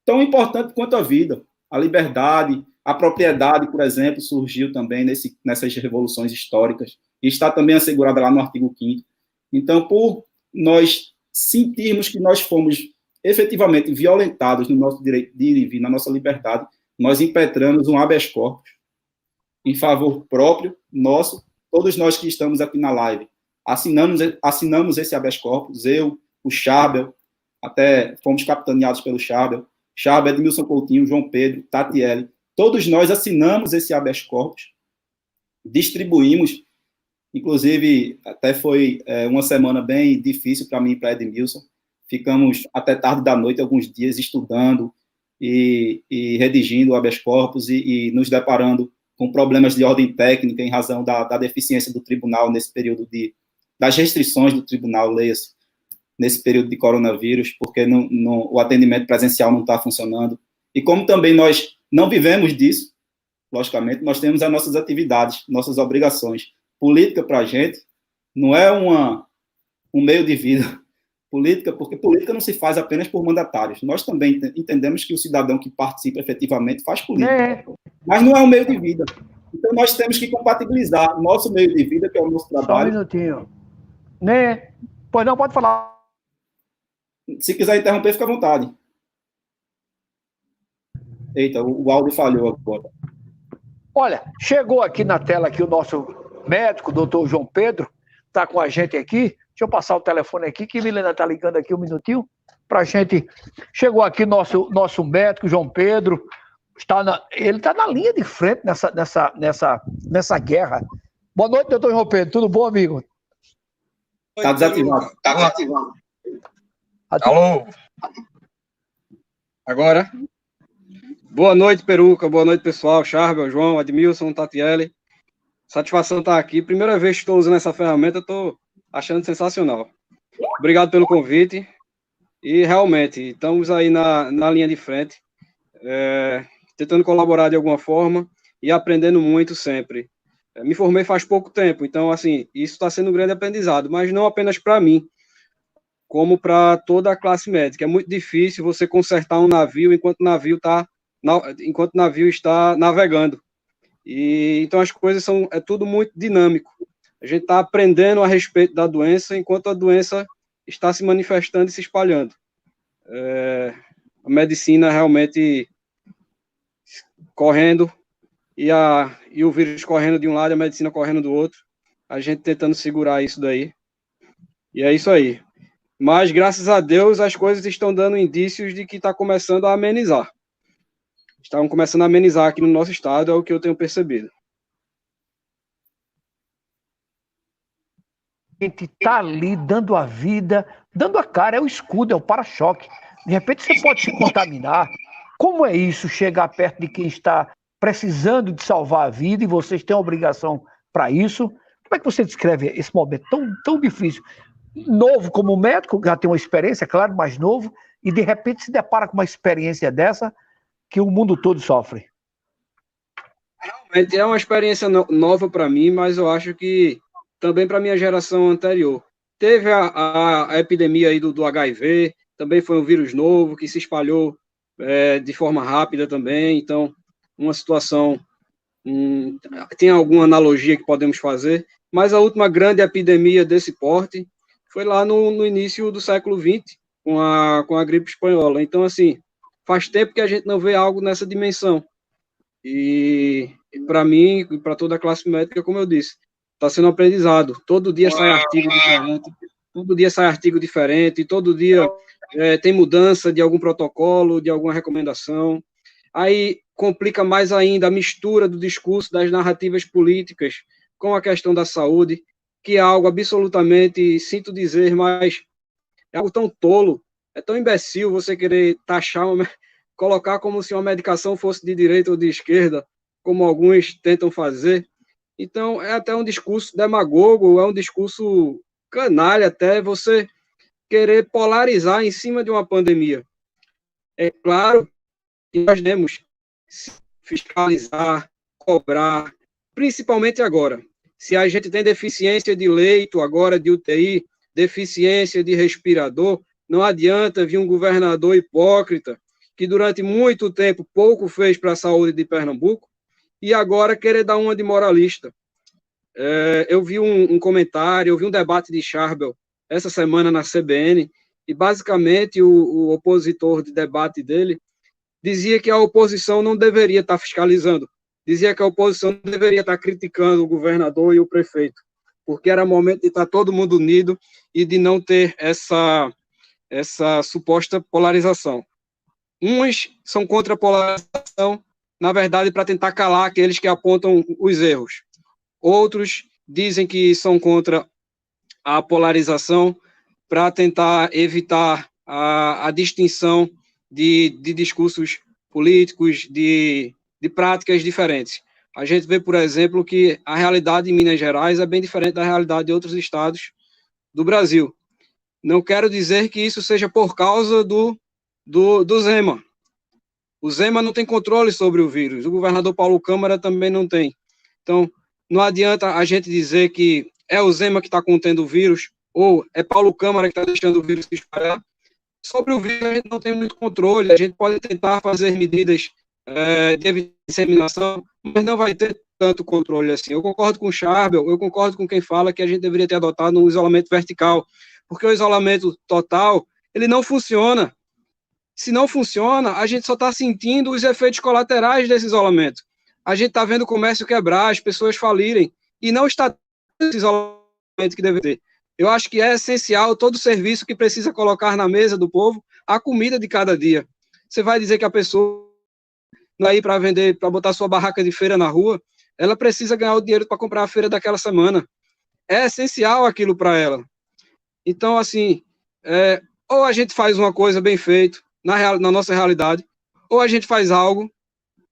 tão importante quanto a vida. A liberdade, a propriedade, por exemplo, surgiu também nessas revoluções históricas, e está também assegurada lá no artigo 5º. Então, por nós sentirmos que nós fomos efetivamente violentados no nosso direito de ir e vir, na nossa liberdade, nós impetramos um habeas corpus em favor próprio, nosso, todos nós que estamos aqui na live, assinamos esse habeas corpus, eu, o Charbel, até fomos capitaneados pelo Charbel, Edmilson Coutinho, João Pedro, Tatiele, todos nós assinamos esse habeas corpus, distribuímos, inclusive, até foi uma semana bem difícil para mim e para Edmilson, ficamos até tarde da noite, alguns dias, estudando e redigindo o habeas corpus e nos deparando com problemas de ordem técnica em razão da deficiência do tribunal nesse período das restrições do tribunal, leia-se, nesse período de coronavírus, porque o atendimento presencial não está funcionando. E como também nós não vivemos disso, logicamente, nós temos as nossas atividades, nossas obrigações. Política, para a gente, não é um meio de vida. Porque política não se faz apenas por mandatários. Nós também entendemos que o cidadão que participa efetivamente faz política. Mas não é um meio de vida. Então, nós temos que compatibilizar nosso meio de vida, que é o nosso trabalho. Só um minutinho. Pois não, pode falar. Se quiser interromper, fica à vontade. Eita, o áudio falhou agora. Olha, chegou aqui na tela aqui o nosso médico, doutor João Pedro, está com a gente aqui. Deixa eu passar o telefone aqui, que Milena está ligando aqui um minutinho para a gente. Chegou aqui nosso médico, João Pedro. Ele está na linha de frente nessa guerra. Boa noite, doutor João Pedro. Tudo bom, amigo? Está desativado. Está desativado. Alô? Agora? Boa noite, Peruca. Boa noite, pessoal. Charbel, João, Edmilson, Tatiele. Satisfação estar aqui. Primeira vez que estou usando essa ferramenta, estou achando sensacional. Obrigado pelo convite. E, realmente, estamos aí na linha de frente, tentando colaborar de alguma forma e aprendendo muito sempre. Me formei faz pouco tempo, então, assim, isso está sendo um grande aprendizado, mas não apenas para mim, como para toda a classe médica. É muito difícil você consertar um navio enquanto o navio está enquanto o navio está navegando. E então as coisas é tudo muito dinâmico. A gente está aprendendo a respeito da doença enquanto a doença está se manifestando e se espalhando. A medicina realmente correndo e o vírus correndo de um lado e a medicina correndo do outro. A gente tentando segurar isso daí. E é isso aí. Mas, graças a Deus, as coisas estão dando indícios de que está começando a amenizar. Estão começando a amenizar aqui no nosso estado, é o que eu tenho percebido. A gente está ali dando a vida, dando a cara, é o escudo, é o para-choque. De repente você pode se contaminar. Como é isso, chegar perto de quem está precisando de salvar a vida e vocês têm a obrigação para isso? Como é que você descreve esse momento tão difícil? Novo como médico, já tem uma experiência, claro, mais novo, e de repente se depara com uma experiência dessa que o mundo todo sofre. Realmente é uma experiência nova para mim, mas eu acho que também para a minha geração anterior. Teve a epidemia aí do HIV, também foi um vírus novo que se espalhou de forma rápida também, então uma situação, tem alguma analogia que podemos fazer, mas a última grande epidemia desse porte foi lá no início do século XX, com a gripe espanhola. Então, assim, faz tempo que a gente não vê algo nessa dimensão. E para mim, e para toda a classe médica, como eu disse, está sendo um aprendizado. Todo dia sai artigo diferente, e todo dia tem mudança de algum protocolo, de alguma recomendação. Aí complica mais ainda a mistura do discurso das narrativas políticas com a questão da saúde, que é algo absolutamente, sinto dizer, mas é algo tão tolo, é tão imbecil você querer taxar, colocar como se uma medicação fosse de direita ou de esquerda, como alguns tentam fazer. Então, é até um discurso demagogo, é um discurso canalha até você querer polarizar em cima de uma pandemia. É claro que nós devemos fiscalizar, cobrar, principalmente agora. Se a gente tem deficiência de leito agora, de UTI, deficiência de respirador, não adianta vir um governador hipócrita que durante muito tempo pouco fez para a saúde de Pernambuco e agora querer dar uma de moralista. Eu vi um comentário, eu vi um debate de Charbel essa semana na CBN e basicamente o opositor de debate dele dizia que a oposição não deveria estar fiscalizando, dizia que a oposição não deveria estar criticando o governador e o prefeito, porque era momento de estar todo mundo unido e de não ter essa suposta polarização. Uns são contra a polarização, na verdade, para tentar calar aqueles que apontam os erros. Outros dizem que são contra a polarização para tentar evitar a distinção de discursos políticos, de práticas diferentes. A gente vê, por exemplo, que a realidade em Minas Gerais é bem diferente da realidade de outros estados do Brasil. Não quero dizer que isso seja por causa do Zema. O Zema não tem controle sobre o vírus, o governador Paulo Câmara também não tem. Então, não adianta a gente dizer que é o Zema que está contendo o vírus, ou é Paulo Câmara que está deixando o vírus se espalhar. Sobre o vírus, a gente não tem muito controle, a gente pode tentar fazer medidas de disseminação, mas não vai ter tanto controle assim. Eu concordo com o Charbel, eu concordo com quem fala que a gente deveria ter adotado um isolamento vertical, porque o isolamento total, ele não funciona. Se não funciona, a gente só está sentindo os efeitos colaterais desse isolamento. A gente está vendo o comércio quebrar, as pessoas falirem, e não está tendo esse isolamento que deve ter. Eu acho que é essencial todo serviço que precisa colocar na mesa do povo a comida de cada dia. Você vai dizer que a pessoa não é ir para vender, para botar sua barraca de feira na rua, ela precisa ganhar o dinheiro para comprar a feira daquela semana. É essencial aquilo para ela. Então, assim, ou a gente faz uma coisa bem feita, na nossa realidade, ou a gente faz algo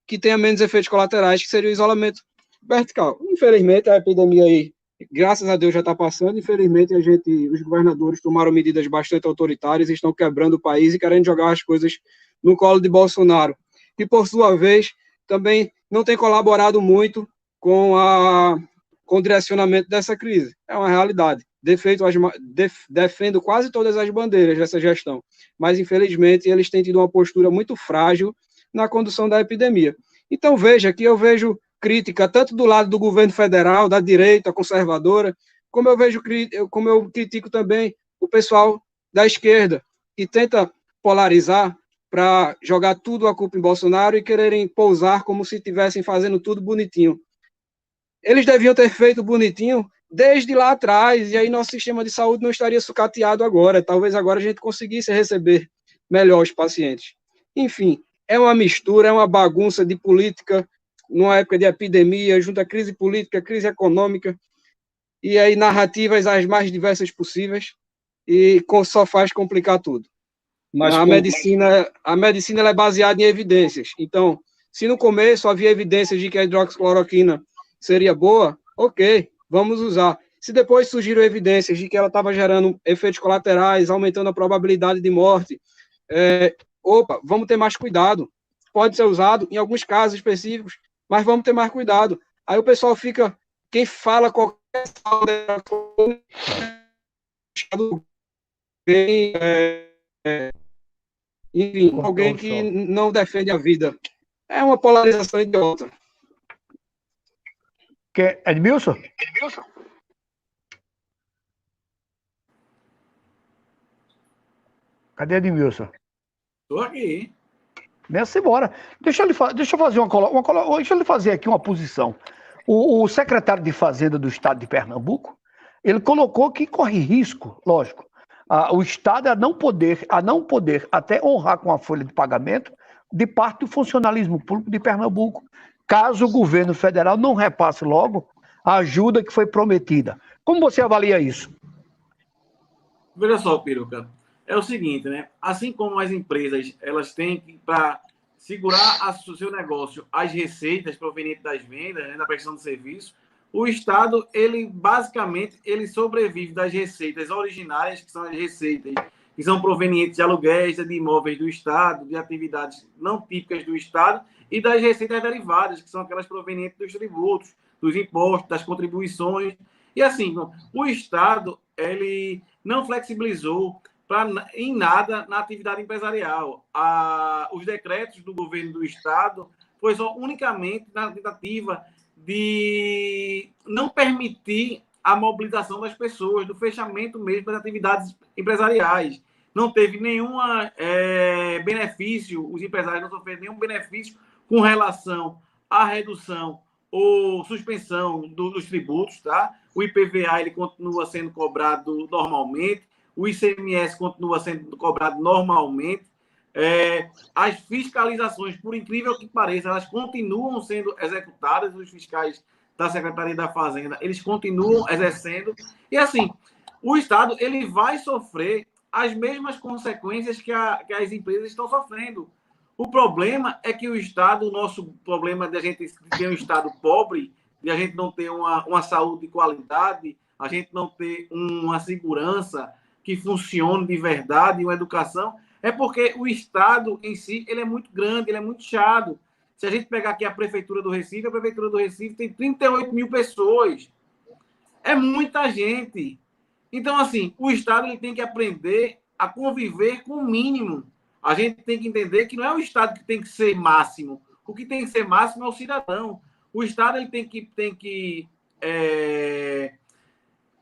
que tenha menos efeitos colaterais, que seria o isolamento vertical. Infelizmente, a epidemia aí, graças a Deus, já está passando. Infelizmente, os governadores tomaram medidas bastante autoritárias, estão quebrando o país e querendo jogar as coisas no colo de Bolsonaro. E, por sua vez, também não tem colaborado muito com o direcionamento dessa crise. É uma realidade. Defendo quase todas as bandeiras dessa gestão, mas, infelizmente, eles têm tido uma postura muito frágil na condução da epidemia. Então, veja que eu vejo crítica tanto do lado do governo federal, da direita conservadora, como eu critico também o pessoal da esquerda, que tenta polarizar para jogar tudo a culpa em Bolsonaro e quererem pousar como se estivessem fazendo tudo bonitinho. Eles deviam ter feito bonitinho desde lá atrás, e aí nosso sistema de saúde não estaria sucateado agora. Talvez agora a gente conseguisse receber melhor os pacientes. Enfim, é uma mistura, é uma bagunça de política numa época de epidemia, junto à crise política, crise econômica, e aí narrativas as mais diversas possíveis, e só faz complicar tudo. Mas a medicina ela é baseada em evidências. Então, se no começo havia evidências de que a hidroxicloroquina seria boa, ok, vamos usar. Se depois surgiram evidências de que ela estava gerando efeitos colaterais, aumentando a probabilidade de morte, vamos ter mais cuidado. Pode ser usado em alguns casos específicos, mas vamos ter mais cuidado. Aí o pessoal fica, quem fala qualquer enfim, alguém que não defende a vida. É uma polarização idiota. Edmilson? Cadê Edmilson? Estou aqui. Nessa embora. Deixa eu fazer deixa eu lhe fazer aqui uma posição. O secretário de Fazenda do Estado de Pernambuco, ele colocou que corre risco, lógico, o Estado a não poder até honrar com a folha de pagamento de parte do funcionalismo público de Pernambuco, caso o governo federal não repasse logo a ajuda que foi prometida. Como você avalia isso? Veja só, Peruca, é o seguinte, né? Assim como as empresas, elas têm que, para segurar o seu negócio, as receitas provenientes das vendas, né, da prestação de serviço, o Estado, ele basicamente, ele sobrevive das receitas originárias, que são as receitas que são provenientes de aluguéis, de imóveis do Estado, de atividades não típicas do Estado, e das receitas derivadas, que são aquelas provenientes dos tributos, dos impostos, das contribuições. E assim, o Estado, ele não flexibilizou em nada na atividade empresarial. Os decretos do governo do Estado foi só unicamente na tentativa de não permitir a mobilização das pessoas, do fechamento mesmo das atividades empresariais. Não teve nenhum benefício, os empresários não sofreram nenhum benefício com relação à redução ou suspensão dos tributos, tá? O IPVA ele continua sendo cobrado normalmente, o ICMS continua sendo cobrado normalmente, as fiscalizações, por incrível que pareça, elas continuam sendo executadas, os fiscais da Secretaria da Fazenda, eles continuam exercendo, e assim, o Estado ele vai sofrer as mesmas consequências que as empresas estão sofrendo. O problema é que o Estado, o nosso problema de a gente ter um Estado pobre, de a gente não ter uma saúde de qualidade, a gente não ter uma segurança que funcione de verdade, uma educação, é porque o Estado em si ele é muito grande, ele é muito chato. Se a gente pegar aqui a Prefeitura do Recife tem 38 mil pessoas. É muita gente. Então, assim, o Estado ele tem que aprender a conviver com o mínimo. A gente tem que entender que não é o Estado que tem que ser máximo. O que tem que ser máximo é o cidadão. O Estado ele tem que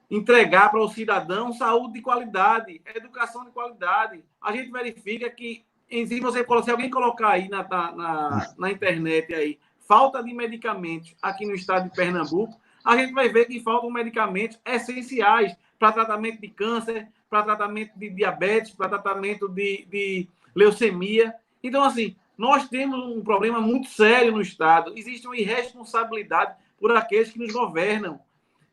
entregar para o cidadão saúde de qualidade, educação de qualidade. A gente verifica que, se alguém colocar aí na internet aí, falta de medicamentos aqui no estado de Pernambuco, a gente vai ver que faltam medicamentos essenciais para tratamento de câncer, para tratamento de diabetes, para tratamento de leucemia. Então, assim, nós temos um problema muito sério no Estado. Existe uma irresponsabilidade por aqueles que nos governam.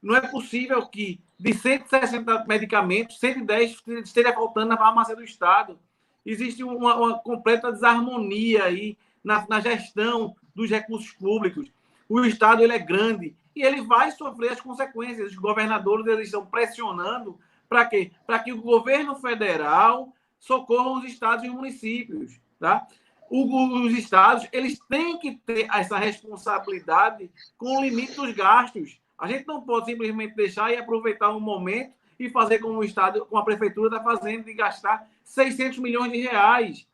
Não é possível que de 160 medicamentos, 110 esteja faltando na farmácia do Estado. Existe uma completa desarmonia aí na gestão dos recursos públicos. O Estado ele é grande e ele vai sofrer as consequências. Os governadores eles estão pressionando para quê? Para que o governo federal socorra os estados e os municípios. Tá? Os estados eles têm que ter essa responsabilidade com o limite dos gastos. A gente não pode simplesmente deixar e aproveitar um momento e fazer como o Estado, como a Prefeitura está fazendo, de gastar 600 milhões de reais.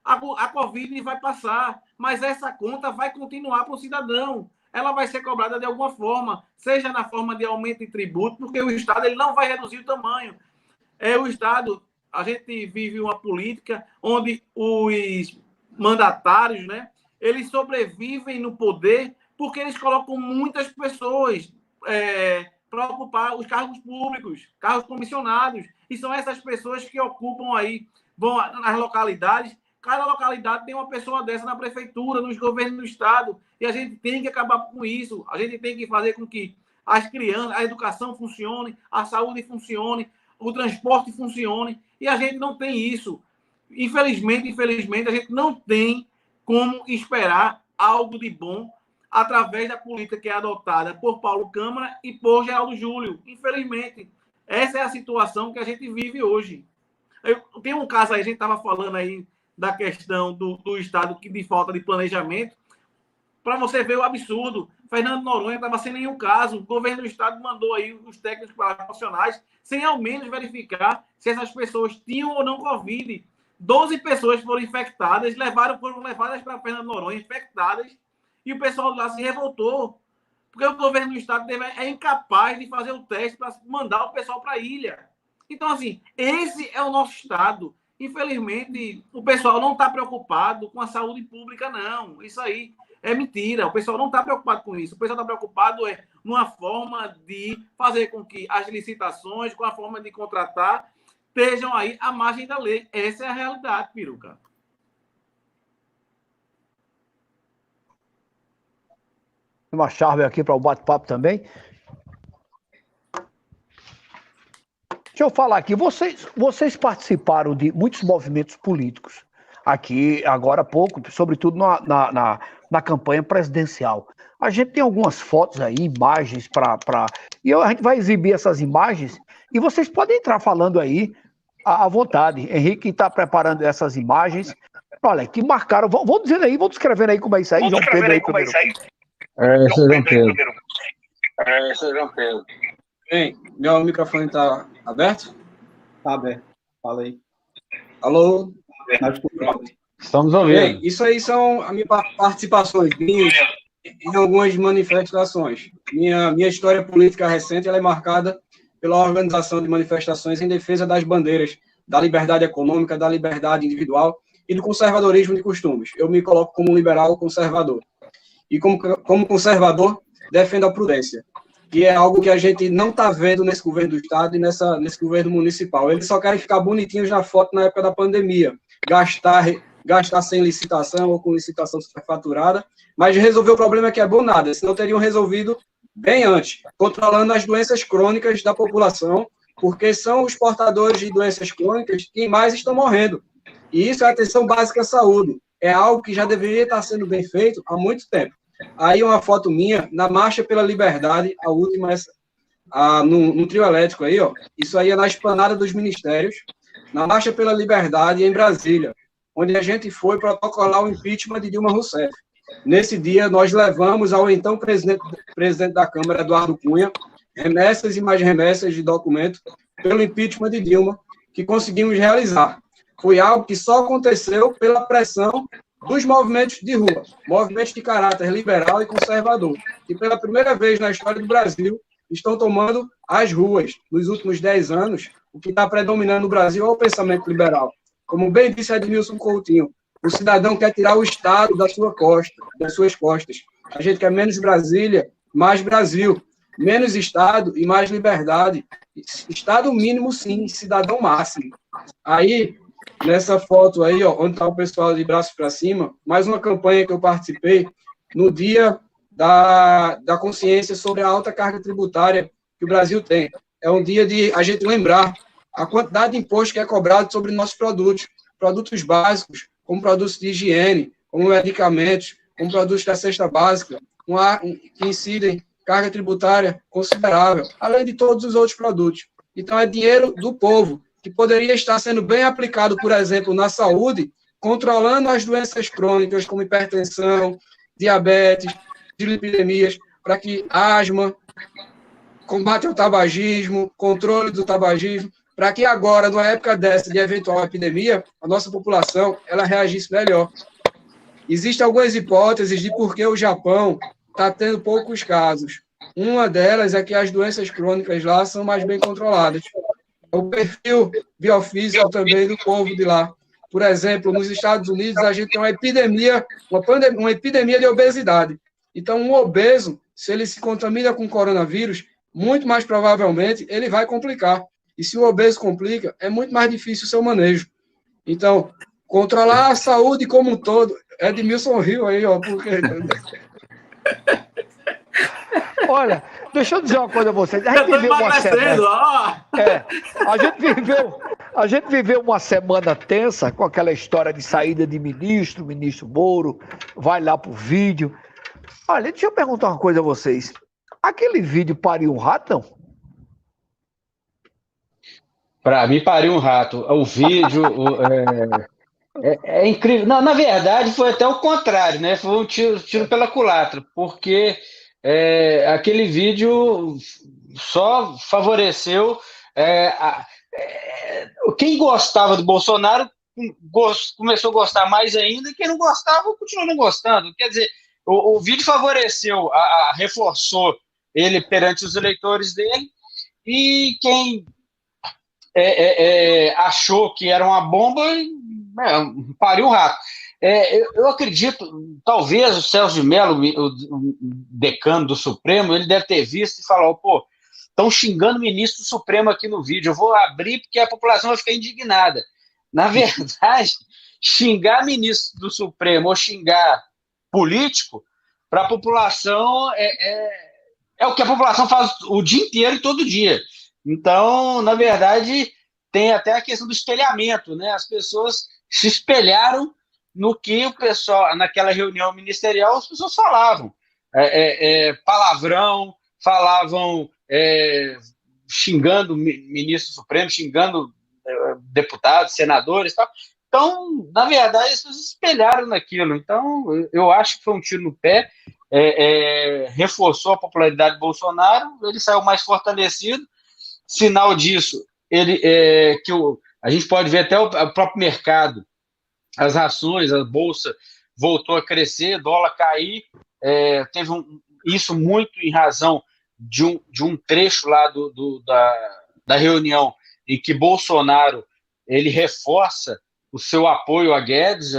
A Covid vai passar. mas essa conta vai continuar para o cidadão. Ela vai ser cobrada de alguma forma, seja na forma de aumento de tributo, porque o Estado ele não vai reduzir o tamanho. O Estado, a gente vive uma política onde os mandatários, né, eles sobrevivem no poder porque eles colocam muitas pessoas para ocupar os cargos públicos, cargos comissionados, e são essas pessoas que ocupam aí, vão nas localidades. Cada localidade tem uma pessoa dessa na prefeitura, nos governos do Estado, e a gente tem que acabar com isso. A gente tem que fazer com que as crianças, a educação funcione, a saúde funcione, o transporte funcione, e a gente não tem isso. Infelizmente, a gente não tem como esperar algo de bom através da política que é adotada por Paulo Câmara e por Geraldo Júlio. Infelizmente, essa é a situação que a gente vive hoje. Tem um caso aí, a gente estava falando aí da questão do Estado de falta de planejamento, para você ver o absurdo. Fernando Noronha estava sem nenhum caso, o governo do Estado mandou aí os técnicos profissionais sem ao menos verificar se essas pessoas tinham ou não Covid. 12 pessoas foram infectadas, foram levadas para Fernando Noronha, infectadas, e o pessoal lá se revoltou, porque o governo do Estado é incapaz de fazer o teste para mandar o pessoal para a ilha. Então, assim, esse é o nosso Estado. Infelizmente, o pessoal não está preocupado com a saúde pública, não. Isso aí é mentira. O pessoal não está preocupado com isso. O pessoal está preocupado numa forma de fazer com que as licitações, com a forma de contratar, estejam aí à margem da lei. Essa é a realidade, Peruca. Uma chave aqui para o bate-papo também. Deixa eu falar aqui, vocês participaram de muitos movimentos políticos aqui, agora há pouco, sobretudo na campanha presidencial. A gente tem algumas fotos aí, imagens e a gente vai exibir essas imagens e vocês podem entrar falando aí à vontade. Henrique está preparando essas imagens. Olha, que marcaram. Vão dizendo aí, vão descrevendo aí como é isso aí. João Pedro aí primeiro. Esse é João Pedro. Bem, meu microfone está aberto? Está aberto. Fala aí. Alô? Estamos ouvindo. Bem, isso aí são as minhas participações minhas em algumas manifestações. Minha história política recente ela é marcada pela organização de manifestações em defesa das bandeiras, da liberdade econômica, da liberdade individual e do conservadorismo de costumes. Eu me coloco como liberal conservador. E como conservador, defendo a prudência, que é algo que a gente não está vendo nesse governo do Estado e nesse governo municipal. Eles só querem ficar bonitinhos na foto na época da pandemia, gastar sem licitação ou com licitação superfaturada, mas resolver o problema que é bom nada, senão teriam resolvido bem antes, controlando as doenças crônicas da população, porque são os portadores de doenças crônicas que mais estão morrendo. E isso é a atenção básica à saúde. É algo que já deveria estar sendo bem feito há muito tempo. Aí uma foto minha, na Marcha pela Liberdade, a última, no trio elétrico aí, ó. Isso aí é na Esplanada dos Ministérios, na Marcha pela Liberdade em Brasília, onde a gente foi protocolar o impeachment de Dilma Rousseff. Nesse dia, nós levamos ao então presidente da Câmara, Eduardo Cunha, remessas e mais remessas de documento pelo impeachment de Dilma, que conseguimos realizar. Foi algo que só aconteceu pela pressão dos movimentos de rua, movimentos de caráter liberal e conservador, que pela primeira vez na história do Brasil estão tomando as ruas. Nos últimos 10 anos, o que está predominando no Brasil é o pensamento liberal. Como bem disse Edmilson Coutinho, o cidadão quer tirar o Estado das suas costas. A gente quer menos Brasília, mais Brasil. Menos Estado e mais liberdade. Estado mínimo, sim, cidadão máximo. Aí, nessa foto aí, ó, onde está o pessoal de braços para cima, mais uma campanha que eu participei no dia da consciência sobre a alta carga tributária que o Brasil tem. É um dia de a gente lembrar a quantidade de imposto que é cobrado sobre nossos produtos básicos, como produtos de higiene, como medicamentos, como produtos da cesta básica, que incidem carga tributária considerável, além de todos os outros produtos. Então, é dinheiro do povo, que poderia estar sendo bem aplicado, por exemplo, na saúde, controlando as doenças crônicas, como hipertensão, diabetes, dislipidemias, para que asma, combate ao tabagismo, controle do tabagismo, para que agora, numa época dessa de eventual epidemia, a nossa população ela reagisse melhor. Existem algumas hipóteses de por que o Japão está tendo poucos casos. Uma delas é que as doenças crônicas lá são mais bem controladas. O perfil biofísico também do povo de lá. Por exemplo, nos Estados Unidos, a gente tem uma epidemia de obesidade. Então, um obeso, se ele se contamina com coronavírus, muito mais provavelmente ele vai complicar. E se o obeso complica, é muito mais difícil o seu manejo. Então, controlar a saúde como um todo. Edmilson riu aí, ó, porque... Olha, deixa eu dizer uma coisa a vocês. A gente viveu uma semana... a gente viveu uma semana tensa com aquela história de saída de ministro, o ministro Moro, vai lá pro vídeo. Olha, deixa eu perguntar uma coisa a vocês. Aquele vídeo pariu um rato, não? Para mim, pariu um rato. O vídeo é incrível. Não, na verdade, foi até o contrário, né? Foi um tiro pela culatra, porque aquele vídeo só favoreceu quem gostava do Bolsonaro começou a gostar mais ainda, e quem não gostava continuou não gostando. Quer dizer, o vídeo favoreceu, reforçou ele perante os eleitores dele, e quem achou que era uma bomba, pariu um rato. Eu acredito, talvez o Celso de Mello, o decano do Supremo, ele deve ter visto e falou, pô, estão xingando o ministro do Supremo aqui no vídeo, eu vou abrir porque a população vai ficar indignada. Na verdade, xingar ministro do Supremo ou xingar político, para a população, é o que a população faz o dia inteiro e todo dia. Então, na verdade, tem até a questão do espelhamento, né? As pessoas se espelharam no que o pessoal, naquela reunião ministerial, as pessoas falavam. Palavrão, falavam xingando o ministro Supremo, xingando deputados, senadores e tal. Então, na verdade, as pessoas se espelharam naquilo. Então, eu acho que foi um tiro no pé, reforçou a popularidade do Bolsonaro, ele saiu mais fortalecido. Sinal disso, a gente pode ver até o próprio mercado, as ações, a bolsa voltou a crescer, dólar cair, teve isso muito em razão de um trecho lá da reunião em que Bolsonaro ele reforça o seu apoio a Guedes,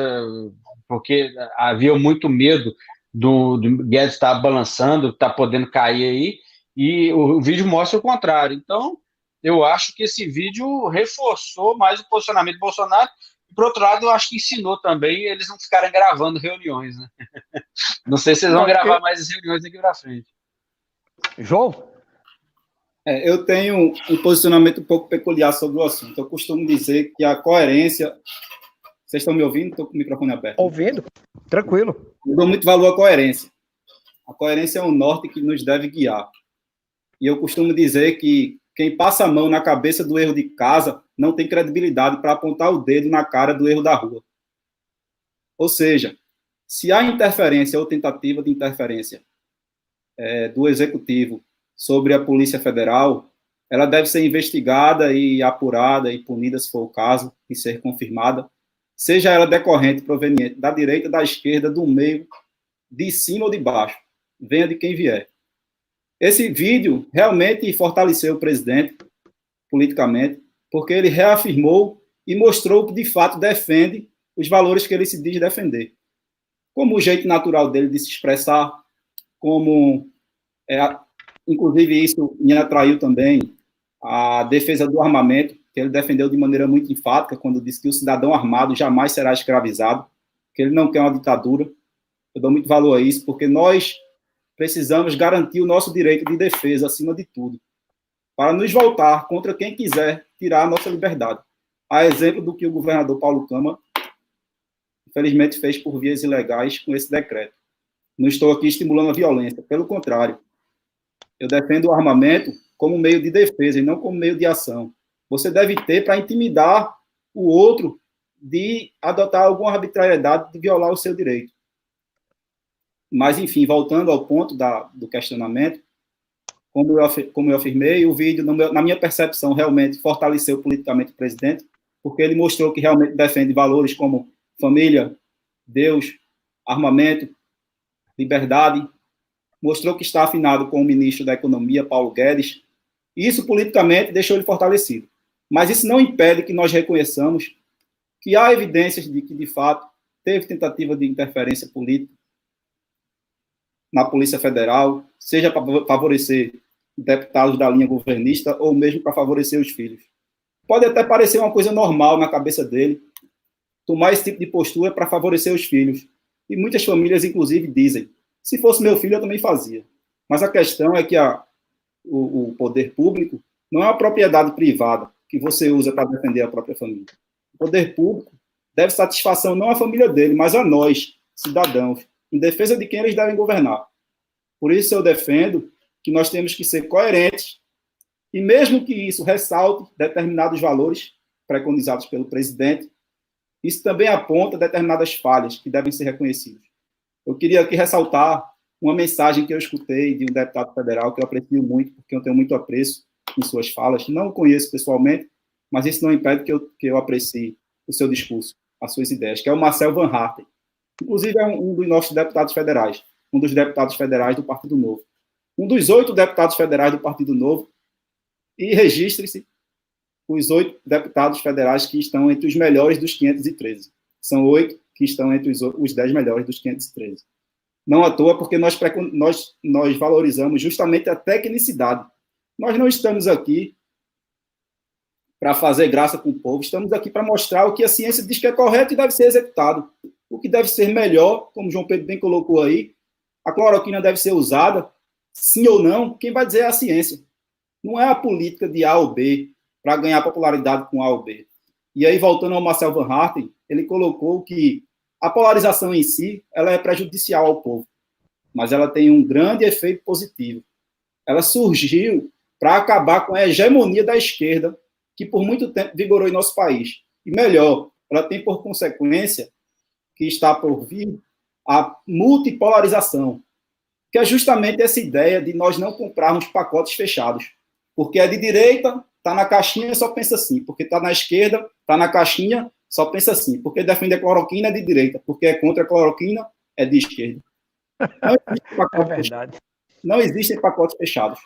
porque havia muito medo do Guedes estar balançando, estar podendo cair aí, e o vídeo mostra o contrário. Então, eu acho que esse vídeo reforçou mais o posicionamento do Bolsonaro, e, por outro lado, eu acho que ensinou também eles não ficarem gravando reuniões, né? Não sei se eles vão gravar mais as reuniões daqui para frente. João? Eu tenho um posicionamento um pouco peculiar sobre o assunto. Eu costumo dizer que a coerência... Vocês estão me ouvindo? Estou com o microfone aberto. Ouvindo, tranquilo. Eu dou muito valor à coerência. A coerência é um norte que nos deve guiar. E eu costumo dizer que quem passa a mão na cabeça do erro de casa não tem credibilidade para apontar o dedo na cara do erro da rua. Ou seja, se há interferência ou tentativa de interferência do Executivo sobre a Polícia Federal, ela deve ser investigada e apurada e punida, se for o caso, e ser confirmada, seja ela decorrente, proveniente da direita, da esquerda, do meio, de cima ou de baixo, venha de quem vier. Esse vídeo realmente fortaleceu o presidente politicamente, porque ele reafirmou e mostrou que, de fato, defende os valores que ele se diz defender. Como o jeito natural dele de se expressar, como, inclusive, isso me atraiu também a defesa do armamento, que ele defendeu de maneira muito enfática, quando disse que o cidadão armado jamais será escravizado, que ele não quer uma ditadura. Eu dou muito valor a isso, porque nós precisamos garantir o nosso direito de defesa, acima de tudo, para nos voltar contra quem quiser tirar a nossa liberdade. A exemplo do que o governador Paulo Câmara, infelizmente, fez por vias ilegais com esse decreto. Não estou aqui estimulando a violência, pelo contrário. Eu defendo o armamento como meio de defesa e não como meio de ação. Você deve ter para intimidar o outro de adotar alguma arbitrariedade de violar o seu direito. Mas, enfim, voltando ao ponto do questionamento, como eu afirmei, o vídeo, na minha percepção, realmente fortaleceu politicamente o presidente, porque ele mostrou que realmente defende valores como família, Deus, armamento, liberdade, mostrou que está afinado com o ministro da Economia, Paulo Guedes, e isso politicamente deixou ele fortalecido. Mas isso não impede que nós reconheçamos que há evidências de que, de fato, teve tentativa de interferência política na Polícia Federal, seja para favorecer deputados da linha governista ou mesmo para favorecer os filhos. Pode até parecer uma coisa normal na cabeça dele tomar esse tipo de postura para favorecer os filhos. E muitas famílias, inclusive, dizem, se fosse meu filho, eu também fazia. Mas a questão é que o poder público não é uma propriedade privada que você usa para defender a própria família. O poder público deve satisfação não à família dele, mas a nós, cidadãos, em defesa de quem eles devem governar. Por isso eu defendo que nós temos que ser coerentes e mesmo que isso ressalte determinados valores preconizados pelo presidente, isso também aponta determinadas falhas que devem ser reconhecidas. Eu queria aqui ressaltar uma mensagem que eu escutei de um deputado federal que eu aprecio muito, porque eu tenho muito apreço em suas falas. Não o conheço pessoalmente, mas isso não impede que eu aprecie o seu discurso, as suas ideias, que é o Marcel Van Harten. Inclusive, é um dos nossos deputados federais, um dos deputados federais do Partido Novo. Um dos 8 deputados federais do Partido Novo, e registre-se os 8 deputados federais que estão entre os melhores dos 513. São 8 que estão entre os 10 melhores dos 513. Não à toa, porque nós valorizamos justamente a tecnicidade. Nós não estamos aqui para fazer graça com o povo, estamos aqui para mostrar o que a ciência diz que é correto e deve ser executado. O que deve ser melhor, como o João Pedro bem colocou aí, a cloroquina deve ser usada, sim ou não, quem vai dizer é a ciência. Não é a política de A ou B, para ganhar popularidade com A ou B. E aí, voltando ao Marcel Van Harten, ele colocou que a polarização em si, ela é prejudicial ao povo, mas ela tem um grande efeito positivo. Ela surgiu para acabar com a hegemonia da esquerda, que por muito tempo vigorou em nosso país. E melhor, ela tem por consequência, que está por vir, a multipolarização, que é justamente essa ideia de nós não comprarmos pacotes fechados. Porque é de direita, está na caixinha, só pensa assim. Porque está na esquerda, está na caixinha, só pensa assim. Porque defende a cloroquina, é de direita. Porque é contra a cloroquina, é de esquerda. É verdade. Não existem pacotes fechados.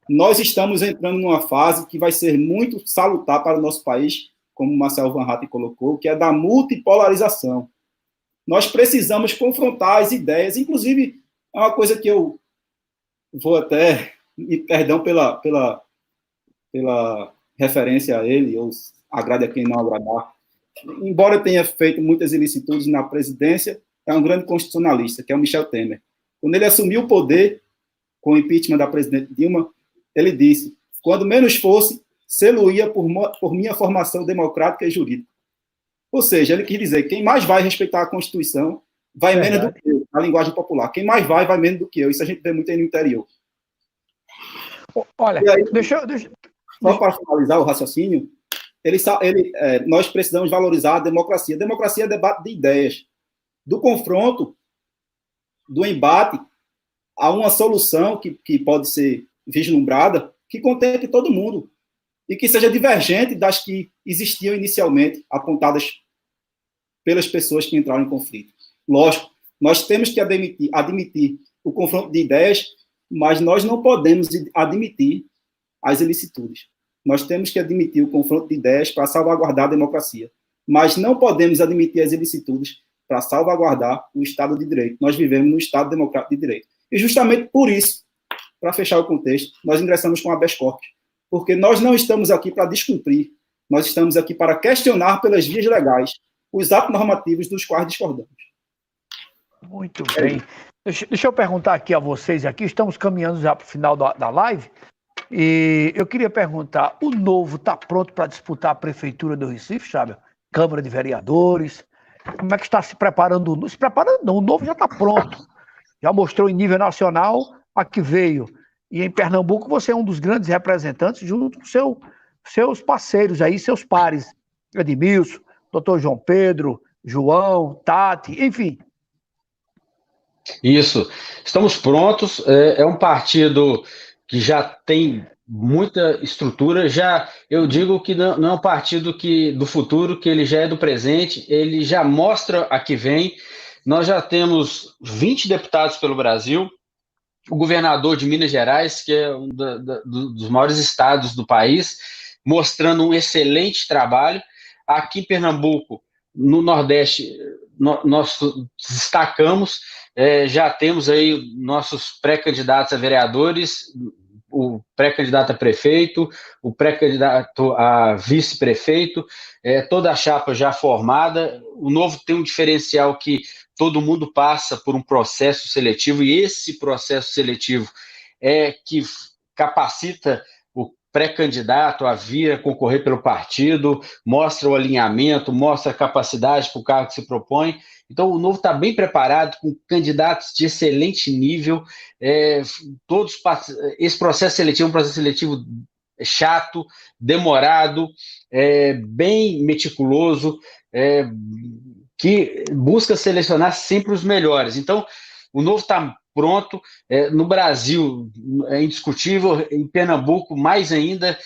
Nós estamos entrando numa fase que vai ser muito salutar para o nosso país, como o Marcel Van Harten colocou, que é da multipolarização. Nós precisamos confrontar as ideias, inclusive, é uma coisa que eu vou até, e perdão pela referência a ele, ou agrade a quem não agradar, embora eu tenha feito muitas ilicitudes na presidência, é um grande constitucionalista, que é o Michel Temer. Quando ele assumiu o poder, com o impeachment da presidente Dilma, ele disse, quando menos fosse, sê-lo-ia por minha formação democrática e jurídica. Ou seja, ele quis dizer, quem mais vai respeitar a Constituição, vai menos do que eu, na linguagem popular. Quem mais vai menos do que eu. Isso a gente vê muito aí no interior. Olha, aí, só para finalizar o raciocínio, nós precisamos valorizar a democracia. A democracia é debate de ideias. Do confronto, do embate, a uma solução que pode ser vislumbrada, que contemple todo mundo e que seja divergente das que existiam inicialmente, apontadas pelas pessoas que entraram em conflito. Lógico, nós temos que admitir o confronto de ideias, mas nós não podemos admitir as ilicitudes. Nós temos que admitir o confronto de ideias para salvaguardar a democracia, mas não podemos admitir as ilicitudes para salvaguardar o Estado de Direito. Nós vivemos no Estado Democrático de Direito. E justamente por isso, para fechar o contexto, nós ingressamos com habeas corpus, porque nós não estamos aqui para descumprir, nós estamos aqui para questionar pelas vias legais os atos normativos dos quais discordamos. Muito bem. Deixa eu perguntar aqui a vocês, aqui estamos caminhando já para o final da live, e eu queria perguntar, o Novo está pronto para disputar a Prefeitura do Recife, sabe? Câmara de Vereadores, como é que está se preparando? Se preparando não, o Novo já está pronto, já mostrou em nível nacional a que veio. E em Pernambuco você é um dos grandes representantes junto com seus parceiros aí, seus pares, Edmilson, doutor João Pedro, João, Tati, enfim. Isso, estamos prontos, é um partido que já tem muita estrutura, eu digo que não é um partido do futuro, que ele já é do presente, ele já mostra a que vem. nós já temos 20 deputados pelo Brasil, o governador de Minas Gerais, que é um dos maiores estados do país, mostrando um excelente trabalho. Aqui em Pernambuco, no Nordeste, nós destacamos, já temos aí nossos pré-candidatos a vereadores, o pré-candidato a prefeito, o pré-candidato a vice-prefeito, toda a chapa já formada. O Novo tem um diferencial que todo mundo passa por um processo seletivo, e esse processo seletivo é que capacita o pré-candidato a vir a concorrer pelo partido, mostra o alinhamento, mostra a capacidade para o cargo que se propõe. Então, o Novo está bem preparado, com candidatos de excelente nível. Esse processo seletivo é um processo seletivo chato, demorado, bem meticuloso, que busca selecionar sempre os melhores. Então, o Novo está pronto. No Brasil, é indiscutível. Em Pernambuco, mais ainda.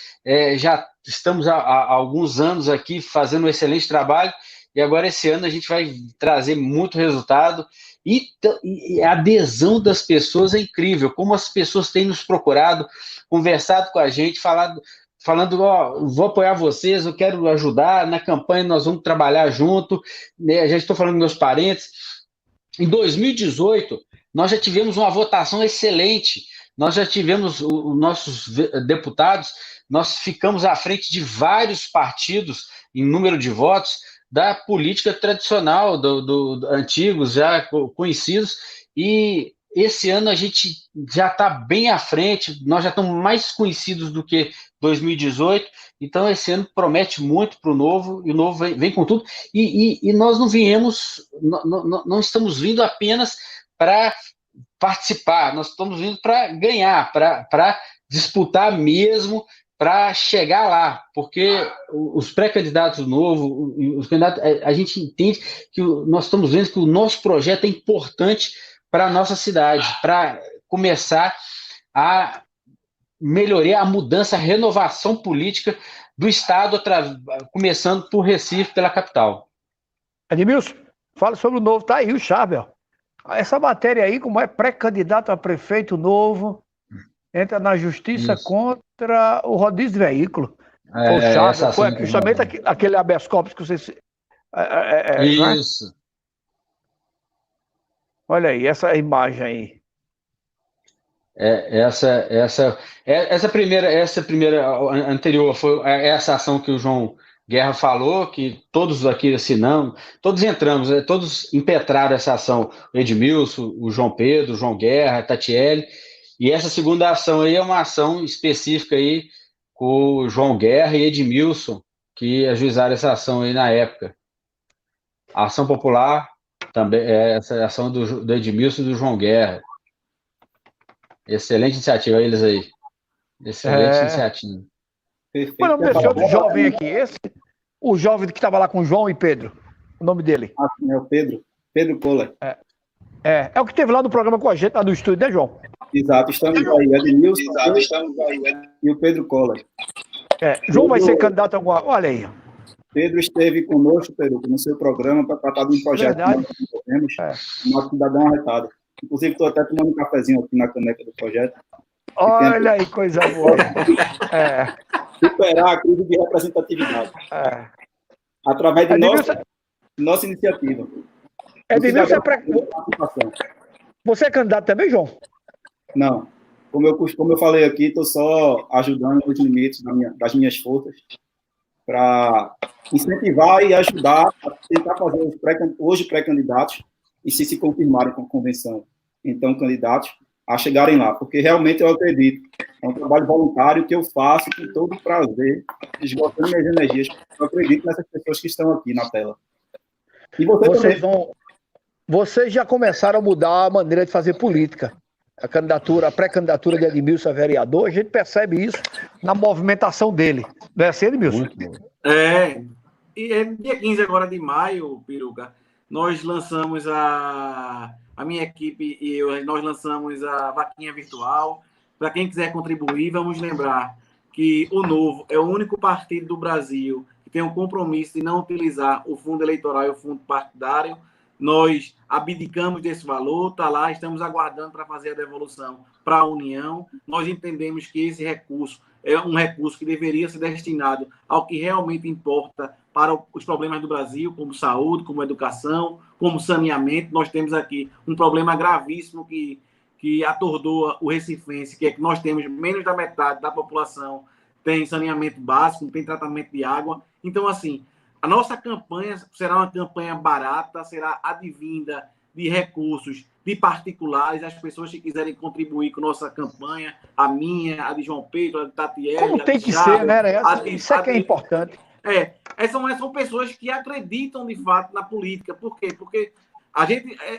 Já estamos há alguns anos aqui fazendo um excelente trabalho. E agora, esse ano, a gente vai trazer muito resultado. E a adesão das pessoas é incrível. Como as pessoas têm nos procurado, conversado com a gente, falando, vou apoiar vocês, eu quero ajudar, na campanha nós vamos trabalhar junto, né? Já estou falando com meus parentes. Em 2018, nós já tivemos uma votação excelente, nós já tivemos os nossos deputados, nós ficamos à frente de vários partidos em número de votos, da política tradicional, antigos, já conhecidos, e esse ano a gente já está bem à frente, nós já estamos mais conhecidos do que 2018, então esse ano promete muito para o Novo, e o Novo vem com tudo, e nós não estamos vindo apenas para participar, nós estamos vindo para ganhar, para disputar mesmo, para chegar lá, porque os pré-candidatos do Novo, os candidatos, a gente entende que nós estamos vendo que o nosso projeto é importante para a nossa cidade, para começar a melhorar a mudança, a renovação política do Estado, começando por Recife, pela capital. Edmilson, fala sobre o Novo, tá aí o Charbel. Essa matéria aí, como é pré-candidato a prefeito Novo, entra na justiça contra o rodízio de veículo. Foi o Charbel, foi justamente aquele habeas corpus que vocês... Isso. Né? Olha aí, essa imagem aí. Essa primeira anterior foi essa ação que o João Guerra falou, que todos aqui assinamos, todos entramos, todos impetraram essa ação, o Edmilson, o João Pedro, o João Guerra, a Tatiele, e essa segunda ação aí é uma ação específica aí com o João Guerra e Edmilson, que ajuizaram essa ação aí na época. A ação popular também, essa ação do Edmilson e do João Guerra. Excelente iniciativa, eles aí. Excelente iniciativa. Qual é o nome desse outro jovem aqui? O jovem que estava lá com o João e Pedro. O nome dele? É o Pedro. Pedro Kohler. É o que esteve lá no programa com a gente, lá no estúdio, né, João? Exato, estamos aí. Edmilson e o Pedro Kohler. João vai ser candidato a alguma... Olha aí. Pedro esteve conosco, Pedro, no seu programa, para tratar de um projeto que nós temos, nosso cidadão arretado. Inclusive, estou até tomando um cafezinho aqui na caneca do projeto. Olha aí, coisa boa. Superar a crise de representatividade. Através de nossa iniciativa. Edmilson, você é candidato também, João? Não. Como eu falei aqui, estou só ajudando nos limites das minhas forças para incentivar e ajudar a tentar fazer hoje pré-candidatos e se confirmarem com a convenção, então, candidatos a chegarem lá, porque realmente eu acredito, é um trabalho voluntário que eu faço com todo prazer, esgotando minhas energias, eu acredito nessas pessoas que estão aqui na tela. E vocês já começaram a mudar a maneira de fazer política. A pré-candidatura de Edmilson a vereador, a gente percebe isso na movimentação dele. Não é assim, Edmilson? E dia 15 agora de maio, Peruca, nós lançamos a minha equipe e nós lançamos a vaquinha virtual. Para quem quiser contribuir, vamos lembrar que o Novo é o único partido do Brasil que tem um compromisso de não utilizar o fundo eleitoral e o fundo partidário. nós abdicamos desse valor, está lá, estamos aguardando para fazer a devolução para a União. Nós entendemos que esse recurso é um recurso que deveria ser destinado ao que realmente importa para os problemas do Brasil, como saúde, como educação, como saneamento. Nós temos aqui um problema gravíssimo que atordoa o recifense, que é que nós temos menos da metade da população tem saneamento básico, tem tratamento de água. Então, assim, a nossa campanha será uma campanha barata, será advinda de recursos de particulares, as pessoas que quiserem contribuir com nossa campanha, a minha, a de João Pedro, a de Tatiele. Como tem que ser, né? Isso é que é importante. São pessoas que acreditam de fato na política. Por quê? Porque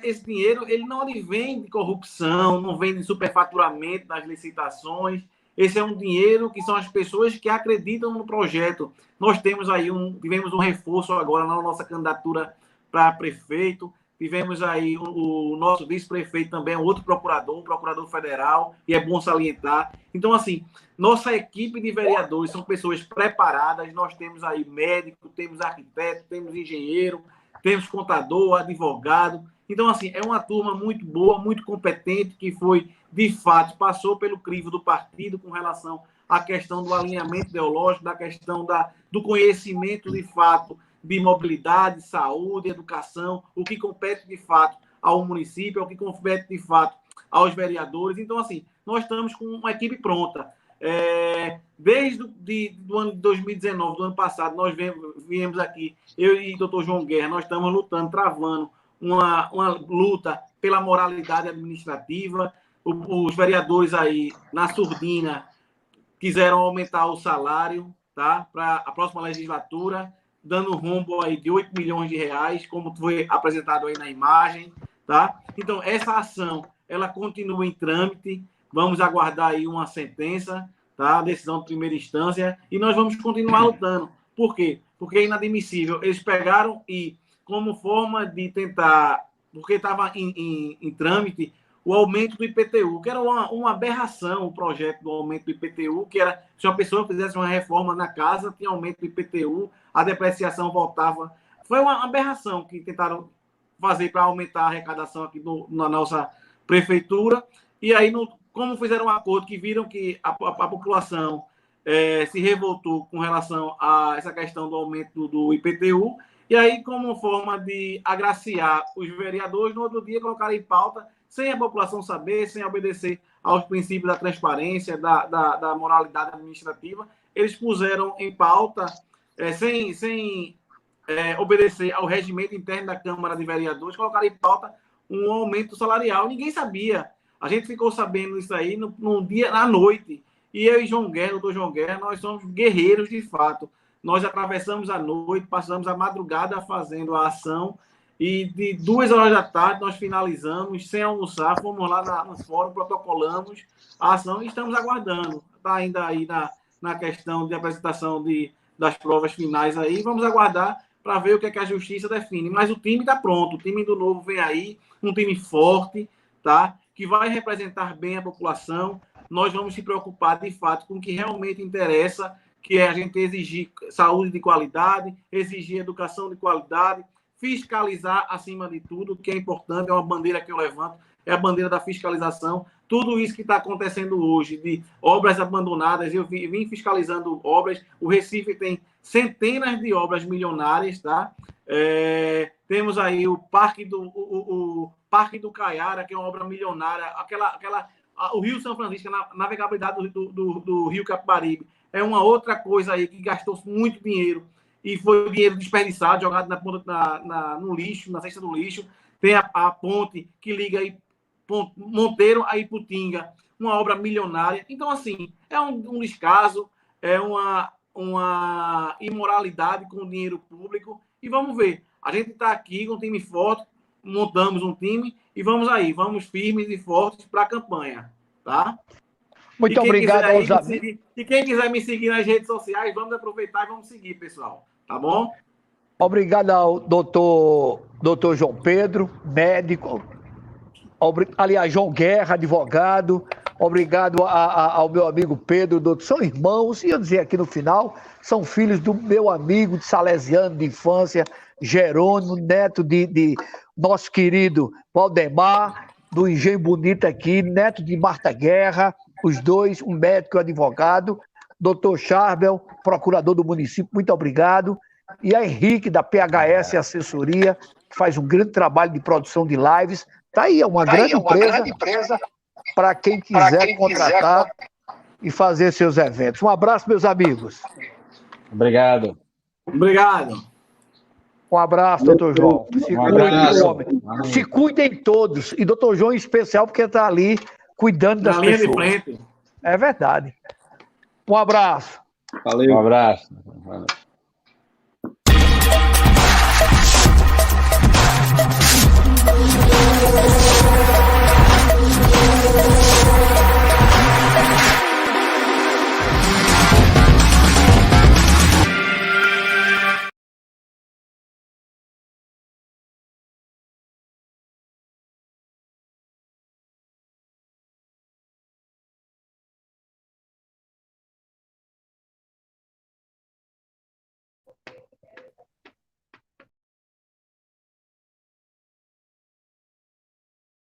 esse dinheiro ele não vem de corrupção, não vem de superfaturamento nas licitações. Esse é um dinheiro que são as pessoas que acreditam no projeto. Nós tivemos um reforço agora na nossa candidatura para prefeito. Tivemos aí o nosso vice-prefeito também, um procurador federal, e é bom salientar. Então, assim, nossa equipe de vereadores são pessoas preparadas. Nós temos aí médico, temos arquiteto, temos engenheiro, temos contador, advogado. Então, assim, é uma turma muito boa, muito competente, que foi, de fato, passou pelo crivo do partido com relação à questão do alinhamento ideológico, da questão do conhecimento, de fato, de mobilidade, saúde, educação, o que compete, de fato, ao município, o que compete, de fato, aos vereadores. Então, assim, nós estamos com uma equipe pronta. Desde do ano de 2019, do ano passado, nós viemos aqui, eu e o doutor João Guerra, nós estamos lutando, travando uma luta pela moralidade administrativa. Os vereadores aí, na surdina, quiseram aumentar o salário, tá, para a próxima legislatura, dando rombo aí de 8 milhões de reais, como foi apresentado aí na imagem, tá? Então, essa ação, ela continua em trâmite, vamos aguardar aí uma sentença, tá? Decisão de primeira instância, e nós vamos continuar lutando. Por quê? Porque é inadmissível. Eles pegaram e, como forma de tentar, porque estava em trâmite, o aumento do IPTU, que era uma aberração, o projeto do aumento do IPTU, que era, se uma pessoa fizesse uma reforma na casa, tinha aumento do IPTU, a depreciação voltava. Foi uma aberração que tentaram fazer para aumentar a arrecadação aqui na nossa prefeitura, e aí, como fizeram um acordo, que viram que a população se revoltou com relação a essa questão do aumento do IPTU, e aí, como forma de agraciar os vereadores, no outro dia colocaram em pauta, sem a população saber, sem obedecer aos princípios da transparência, da moralidade administrativa, eles puseram em pauta, sem obedecer ao regimento interno da Câmara de Vereadores, colocaram em pauta um aumento salarial. Ninguém sabia. A gente ficou sabendo isso aí num dia, à noite. E eu e João Guerra, o doutor João Guerra, nós somos guerreiros de fato. Nós atravessamos a noite, passamos a madrugada fazendo a ação, e de 2 horas da tarde nós finalizamos, sem almoçar, fomos lá no fórum, protocolamos a ação e estamos aguardando. Está ainda aí na questão de apresentação das provas finais aí, vamos aguardar para ver o que é que a justiça define. Mas o time está pronto, o time do Novo vem aí, um time forte, tá? Que vai representar bem a população. Nós vamos se preocupar, de fato, com o que realmente interessa, que é a gente exigir saúde de qualidade, exigir educação de qualidade, fiscalizar acima de tudo, o que é importante, é uma bandeira que eu levanto, é a bandeira da fiscalização. Tudo isso que está acontecendo hoje, de obras abandonadas, eu vim fiscalizando obras, o Recife tem centenas de obras milionárias, tá? Temos aí o Parque do Caiara, que é uma obra milionária, o Rio São Francisco, a navegabilidade do Rio Capibaribe, é uma outra coisa aí que gastou muito dinheiro, e foi dinheiro desperdiçado, jogado no lixo, na cesta do lixo. Tem a ponte que liga aí Monteiro a Iputinga, uma obra milionária. Então, assim, é um descaso, é uma imoralidade com o dinheiro público. E vamos ver, a gente está aqui com um time forte, montamos um time e vamos firmes e fortes para a campanha, tá? Muito obrigado aos amigos. E quem quiser me seguir nas redes sociais, vamos aproveitar e vamos seguir, pessoal. Tá bom? Obrigado ao doutor João Pedro, médico. Aliás, João Guerra, advogado. Obrigado ao meu amigo Pedro, doutor. São irmãos, e eu dizer aqui no final, são filhos do meu amigo de salesiano de infância, Jerônimo, neto de nosso querido Valdemar, do Engenho Bonito aqui, neto de Marta Guerra, os dois, um médico e um advogado, doutor Charbel, procurador do município, muito obrigado, e a Henrique, da PHS Assessoria, que faz um grande trabalho de produção de lives. Está aí, é uma grande empresa para quem quiser contratar e fazer seus eventos. Um abraço, meus amigos. Obrigado. Obrigado. Um abraço, doutor João. Se cuidem todos. E doutor João em especial, porque está ali cuidando das pessoas. Na linha de frente. É verdade. Um abraço. Valeu. Um abraço. Valeu.